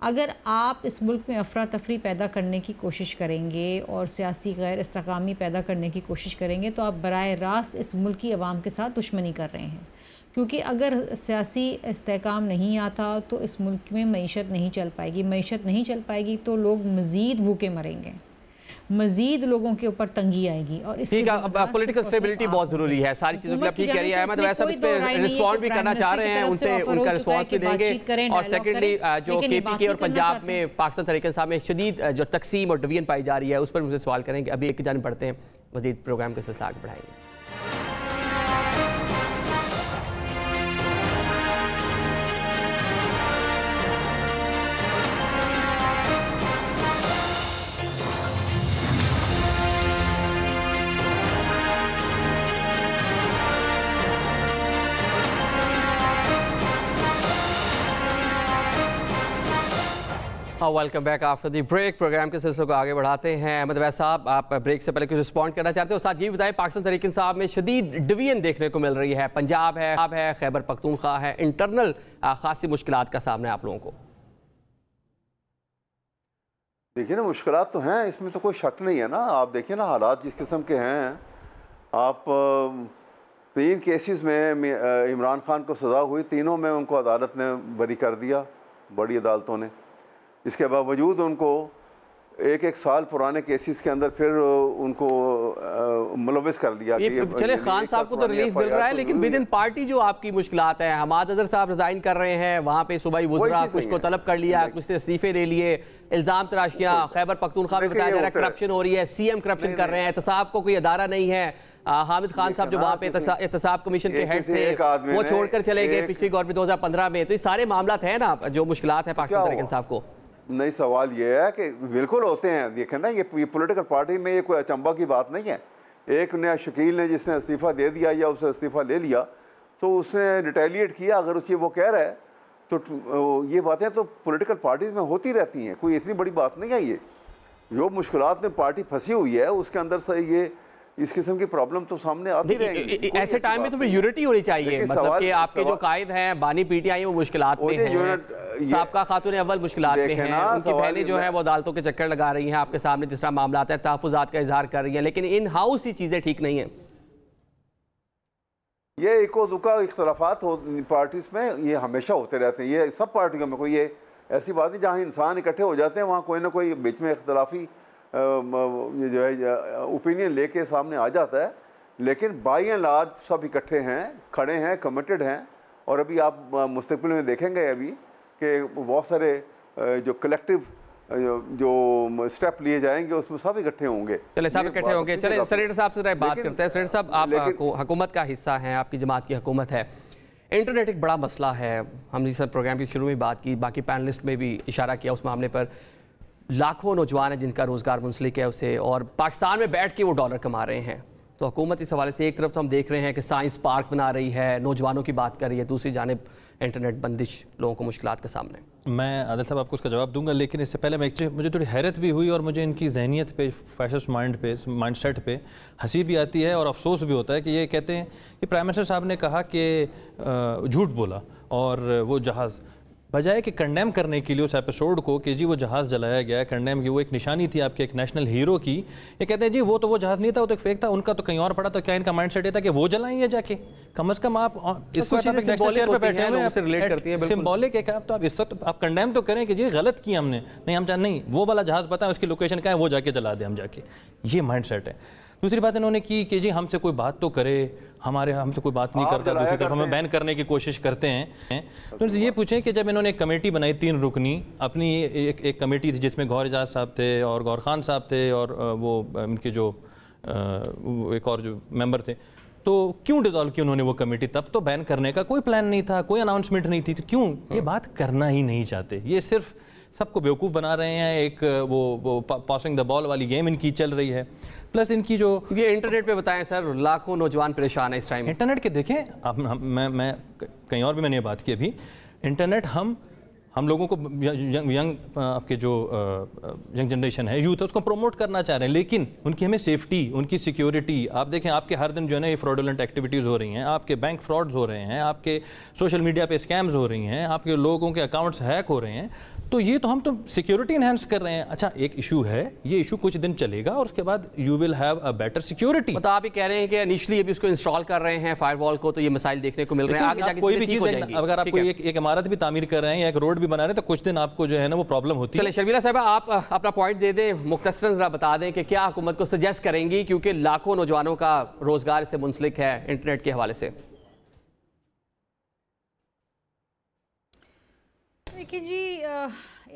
अगर आप इस मुल्क में अफरा तफरी पैदा करने की कोशिश करेंगे और सियासी गैर इस्तेकामी पैदा करने की कोशिश करेंगे, तो आप बराह रास्त इस मुल्क की आवाम के साथ दुश्मनी कर रहे हैं। क्योंकि अगर सियासी इस्तेकाम नहीं आता तो इस मुल्क में मईशत नहीं चल पाएगी, मईशत नहीं चल पाएगी तो लोग मज़ीद भूखे मरेंगे, मज़ीद लोगों के ऊपर तंगी आएगी। और इसकी पॉलिटिकल स्टेबिलिटी बहुत ज़रूरी है। सारी चीज़ों की ठीक कह रही है, मतलब वैसा इस पे रिस्पॉन्ड भी करना चाह रहे हैं, उनसे उनका रिस्पॉन्स भी देंगे। और सेकेंडली जो KPK और पंजाब में पाकिस्तान तहरीक इंसाफ में शदीद जो तकसीम और डिवीजन पाई जा रही है, उस पर मुझे सवाल करेंगे। अभी एक जान पढ़ते हैं, मज़ीद प्रोग्राम के सिलसिले आगे बढ़ाएंगे। Welcome back after the break. Programme के सिलसिले को आगे बढ़ाते हैं। अहमद वैस साहब, आप ब्रेक से पहले कुछ रिस्पॉन्ड करना चाहते हो? साथ ये बताएं, पाकिस्तान तहरीक इंसाफ में शदीद डिवीजन देखने को मिल रही है, पंजाब है, खैबर पख्तूनख्वा है, इंटरनल खासी मुश्किलात का सामना है आप लोगों को। देखिए ना, मुश्किलात तो हैं, इसमें तो कोई शक नहीं है ना। आप देखिए ना, हालात जिस किस्म के हैं। आप 3 केसेस में इमरान खान को सज़ा हुई, तीनों में उनको अदालत ने बरी कर दिया, बड़ी अदालतों ने। इसके बावजूद उनको एक साल पुराने केसेस के अंदर फिर उनको मुलविस कर दिया कि चले खान साहब को तो रिलीफ मिल रहा है, लेकिन विद इन पार्टी जो आपकी मुश्किलात हैं, हमाद अजहर साहब रिजाइन कर रहे हैं, वहाँ पे सूबाई वुज़रा कुछ को तलब कर लिया, कुछ से इस्तीफे ले लिए, इल्ज़ाम तराशियाँ खैबर पख्तूनख्वा में बताया जा रहा है करप्शन हो रही है, CM करप्शन कर रहे हैं, एहतसाब को कोई अदारा नहीं है। हामिद खान साहब जो वहाँ पे एहतसाब कमीशन के हेड थे वो छोड़कर चले गए पिछली गवर्नमेंट 2015 में। तो ये सारे मामला हैं ना जो मुश्किलात है पाकिस्तान तहरीक इंसाफ को। नहीं, सवाल ये है कि बिल्कुल होते हैं। देखें ना, ये पॉलिटिकल पार्टी में ये कोई अचंबा की बात नहीं है। एक ने शकील ने जिसने इस्तीफ़ा दे दिया या उसने इस्तीफ़ा ले लिया तो उसने रिटेलिएट किया, अगर उसकी वो कह रहा है तो ये बातें तो पॉलिटिकल पार्टीज में होती रहती हैं, कोई इतनी बड़ी बात नहीं है। ये जो मुश्किलात में पार्टी फंसी हुई है उसके अंदर से ये इस किस्म की प्रॉब्लम तो सामने आती रहेंगी। ऐसे टाइम में तो फिर यूनिटी होनी चाहिए, मतलब कि आपके जो कायद हैं बानी पीटीआई वो मुश्किलात में हैं, साबका खातून अव्वल मुश्किलात में हैं, उनकी बहनें जो है वो अदालतों के चक्कर लगा रही हैं आपके सामने जिस तरह मामला है, तहफ़्फ़ुज़ात का इजहार कर रही हैं, लेकिन इन हाउस ही चीज़ें ठीक नहीं हैं। ये इको दुका इख्तलाफात पार्टीज में ये हमेशा होते रहते हैं। ये सब पार्टियों में, कोई ये ऐसी बात नहीं जहाँ इंसान इकट्ठे हो जाते हैं वहाँ कोई ना कोई बीच में इख्तलाफी ये जो है ओपिनियन लेके सामने आ जाता है। लेकिन बाई एंड लार्ज सब इकट्ठे हैं, खड़े हैं, कमिटेड हैं। और अभी आप मुस्तकबिल में देखेंगे अभी कि बहुत सारे जो कलेक्टिव जो स्टेप लिए जाएंगे उसमें सब इकट्ठे होंगे। चले सब इकट्ठे होंगे। चले सेनेटर साहब से जरा बात करते हैं। सेनेटर साहब, आप हुकूमत का हिस्सा हैं, आपकी जमात की हुकूमत है। इंटरनेट एक बड़ा मसला है। हमने इस प्रोग्राम की शुरू में बात की, बाकी पैनलिस्ट में भी इशारा किया उस मामले पर। लाखों नौजवान हैं जिनका रोज़गार मुंसलिक है उसे, और पाकिस्तान में बैठ के वो डॉलर कमा रहे हैं। तो हुकूमत इस हवाले से एक तरफ तो हम देख रहे हैं कि साइंस पार्क बना रही है, नौजवानों की बात कर रही है, दूसरी जानिब इंटरनेट बंदिश लोगों को मुश्किलात के सामने। मैं आदिल साहब आपको उसका जवाब दूंगा, लेकिन इससे पहले मुझे थोड़ी हैरत भी हुई और मुझे इनकी जहनीत पे, फैशिस्ट माइंड सेट पे हंसी भी आती है और अफसोस भी होता है कि ये कहते हैं कि प्राइम मिनिस्टर साहब ने कहा कि झूठ बोला और वो जहाज़, बजाय कि कंडेम करने के लिए उस एपिसोड को कि जी वो जहाज़ जलाया गया है, कंडेम की वो एक निशानी थी आपके एक नेशनल हीरो की, ये कहते हैं जी वो तो वो जहाज़ नहीं था, वो तो एक फेक था, उनका तो कहीं और पड़ा। तो क्या इनका माइंड सेट ये था कि वो जलाएंगे जाके? कम अज़ कम आप इस वक्त आप एक नेशनल चेयर पर बैठे हुए हैं, रिलेट करती है, सिंबॉलिक है कि आप तो आप इस वक्त आप कंडेम तो करें कि जी गलत किया हमने, नहीं हम नहीं वो वाला जहाज़ पता है उसकी लोकेशन क्या है, वो जाके जला दें हम जाके। ये माइंड सेट है। दूसरी बात इन्होंने की कि जी हमसे कोई बात तो करे, हमसे कोई बात नहीं करता, दूसरी तरफ हमें बैन करने की कोशिश करते हैं। तो ये पूछें कि जब इन्होंने एक कमेटी बनाई 3 रुकनी, अपनी एक कमेटी थी जिसमें गौहर एजाज साहब थे और गौर खान साहब थे और वो इनके जो एक और जो मेंबर थे, तो क्यों डिसॉल्व की उन्होंने वो कमेटी? तब तो बैन करने का कोई प्लान नहीं था, कोई अनाउंसमेंट नहीं थी, तो क्यों ये बात करना ही नहीं चाहते? ये सिर्फ सबको बेवकूफ़ बना रहे हैं। एक वो पासिंग द बॉल वाली गेम इनकी चल रही है। प्लस इनकी जो ये इंटरनेट पे बताएं सर, लाखों नौजवान परेशान है इस टाइम। इंटरनेट के देखें आप, मैं कहीं और भी मैंने ये बात की अभी, इंटरनेट हम लोगों को यंग आपके जो यंग जनरेशन है, यूथ है, उसको प्रमोट करना चाह रहे हैं, लेकिन उनकी हमें सेफ्टी, उनकी सिक्योरिटी, आप देखें आपके हर दिन जो है ना ये फ्रॉडुलेंट एक्टिविटीज़ हो रही हैं, आपके बैंक फ्रॉड्स हो रहे हैं, आपके सोशल मीडिया पे स्कैम्स हो रही हैं, आपके लोगों के अकाउंट्स हैक हो रहे हैं। तो ये तो हम तो सिक्योरिटी इनहेंस कर रहे हैं। अच्छा, एक इशू है, ये इशू कुछ दिन चलेगा और उसके बाद you will have a better security. मतलब आप ये कह रहे हैं कि इनिशियली अभी उसको इंस्टॉल कर रहे हैं फायरवॉल को, तो ये मसाइल देखने को मिल रहे हैं। आगे जाके कोई भी चीज़, अगर आप कोई एक इमारत भी तामीर कर रहे हैं या एक रोड भी बना रहे हैं तो कुछ दिन आपको जो है ना वो प्रॉब्लम होती है। चलिए शर्मिला साहब, आप अपना पॉइंट दे दें, मुख्तसरन जरा बता दें कि क्या हुकूमत को सजेस्ट करेंगी, क्योंकि लाखों नौजवानों का रोजगार से मुंसलिक है इंटरनेट के हवाले से। देखिए जी,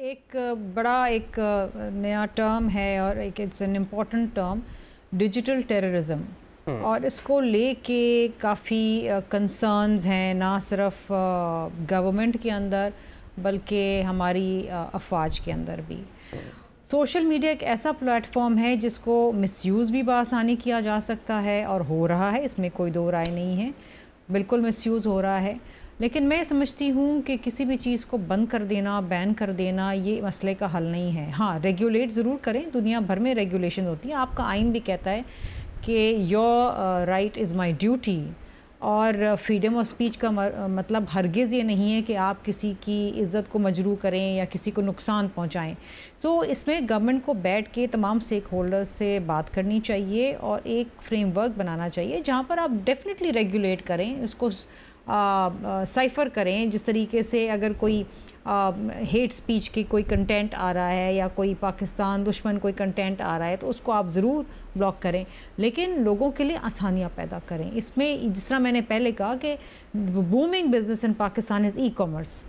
एक बड़ा एक नया टर्म है और एक it's an important term, digital terrorism, और इसको लेके काफ़ी कंसर्न्स हैं, ना सिर्फ गवर्नमेंट के अंदर बल्कि हमारी अफवाज के अंदर भी। सोशल मीडिया एक ऐसा प्लेटफॉर्म है जिसको मिसयूज़ भी बआसानी किया जा सकता है और हो रहा है, इसमें कोई दो राय नहीं है, बिल्कुल मिसयूज़ हो रहा है। लेकिन मैं समझती हूँ कि किसी भी चीज़ को बंद कर देना, बैन कर देना, ये मसले का हल नहीं है। हाँ, रेगुलेट ज़रूर करें, दुनिया भर में रेगुलेशन होती है, आपका आइन भी कहता है कि your right is my duty, और फ्रीडम ऑफ स्पीच का मतलब हरगिज़ ये नहीं है कि आप किसी की इज़्ज़त को मजरू करें या किसी को नुकसान पहुँचाएँ। सो इसमें गवर्नमेंट को बैठ के तमाम स्टेक होल्डर्स से बात करनी चाहिए और एक फ्रेमवर्क बनाना चाहिए जहाँ पर आप डेफिनेटली रेगुलेट करें, उसको साइफ़र करें। जिस तरीके से अगर कोई हेट स्पीच की कोई कंटेंट आ रहा है या कोई पाकिस्तान दुश्मन कोई कंटेंट आ रहा है तो उसको आप ज़रूर ब्लॉक करें, लेकिन लोगों के लिए आसानियाँ पैदा करें। इसमें जिस तरह मैंने पहले कहा कि booming business in Pakistan is e commerce,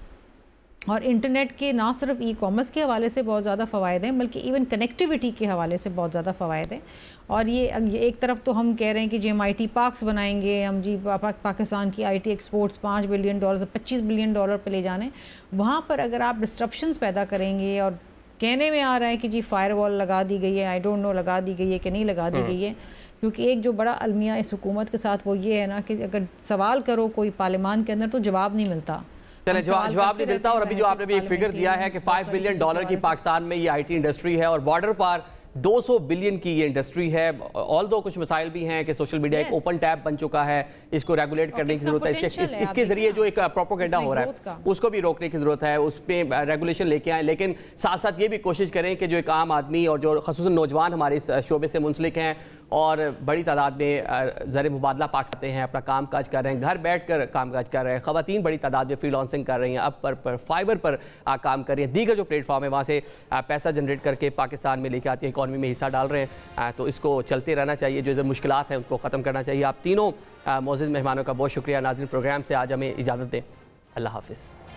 और इंटरनेट के ना सिर्फ ई कॉमर्स के हवाले से बहुत ज़्यादा फ़वायद हैं बल्कि इवन कनेक्टिविटी के हवाले से बहुत ज़्यादा फ़वायद हैं। और ये एक तरफ तो हम कह रहे हैं कि जी हम IT पार्क्स बनाएंगे, हम जी पाकिस्तान की IT एक्सपोर्ट्स $5 बिलियन से $25 बिलियन पे ले जाने, वहाँ पर अगर आप डिस्ट्रप्शंस पैदा करेंगे, और कहने में आ रहा है कि जी फायरवॉल लगा दी गई है, आई डोंट नो लगा दी गई है कि नहीं लगा दी गई है, क्योंकि एक जो बड़ा अलमिया इस हुकूमत के साथ वो ये है ना कि अगर सवाल करो कोई पार्लियामान के अंदर तो जवाब नहीं मिलता। चले जवाब नहीं मिलता। और अभी जो आपने भी एक फिगर दिया है कि $5 बिलियन की पाकिस्तान में ये IT इंडस्ट्री है और बॉर्डर पर 200 बिलियन की ये इंडस्ट्री है। ऑल दो कुछ मसाइल भी हैं कि सोशल मीडिया एक ओपन टैब बन चुका है, इसको रेगुलेट करने की जरूरत है। इसके जरिए जो एक प्रोपेगेंडा हो रहा है उसको भी रोकने की जरूरत है, उस पर रेगुलेशन लेके आए, लेकिन साथ साथ ये भी कोशिश करें कि जो एक आम आदमी और जो ख़ुसूसन नौजवान हमारे इस शोबे से मुंसलिक हैं और बड़ी तादाद में ज़र मुबादला पाकिस्तान हैं, अपना काम काज कर रहे हैं, घर बैठ कर काम काज कर रहे हैं, ख़वातीन बड़ी तादाद में फ्रीलांसिंग कर रही हैं, अपवर पर फाइबर पर काम कर रही हैं, दीगर जो प्लेटफॉर्म है वहाँ से पैसा जनरेट करके पाकिस्तान में लेके आती है, इकॉनमी में हिस्सा डाल रहे हैं। तो इसको चलते रहना चाहिए, जो इधर मुश्किलात हैं उसको ख़त्म करना चाहिए। आप तीनों मोअज़्ज़िज़ मेहमानों का बहुत शुक्रिया। नाज़रीन, प्रोग्राम से आज हमें इजाज़त दें। अल्लाह हाफ़िज़।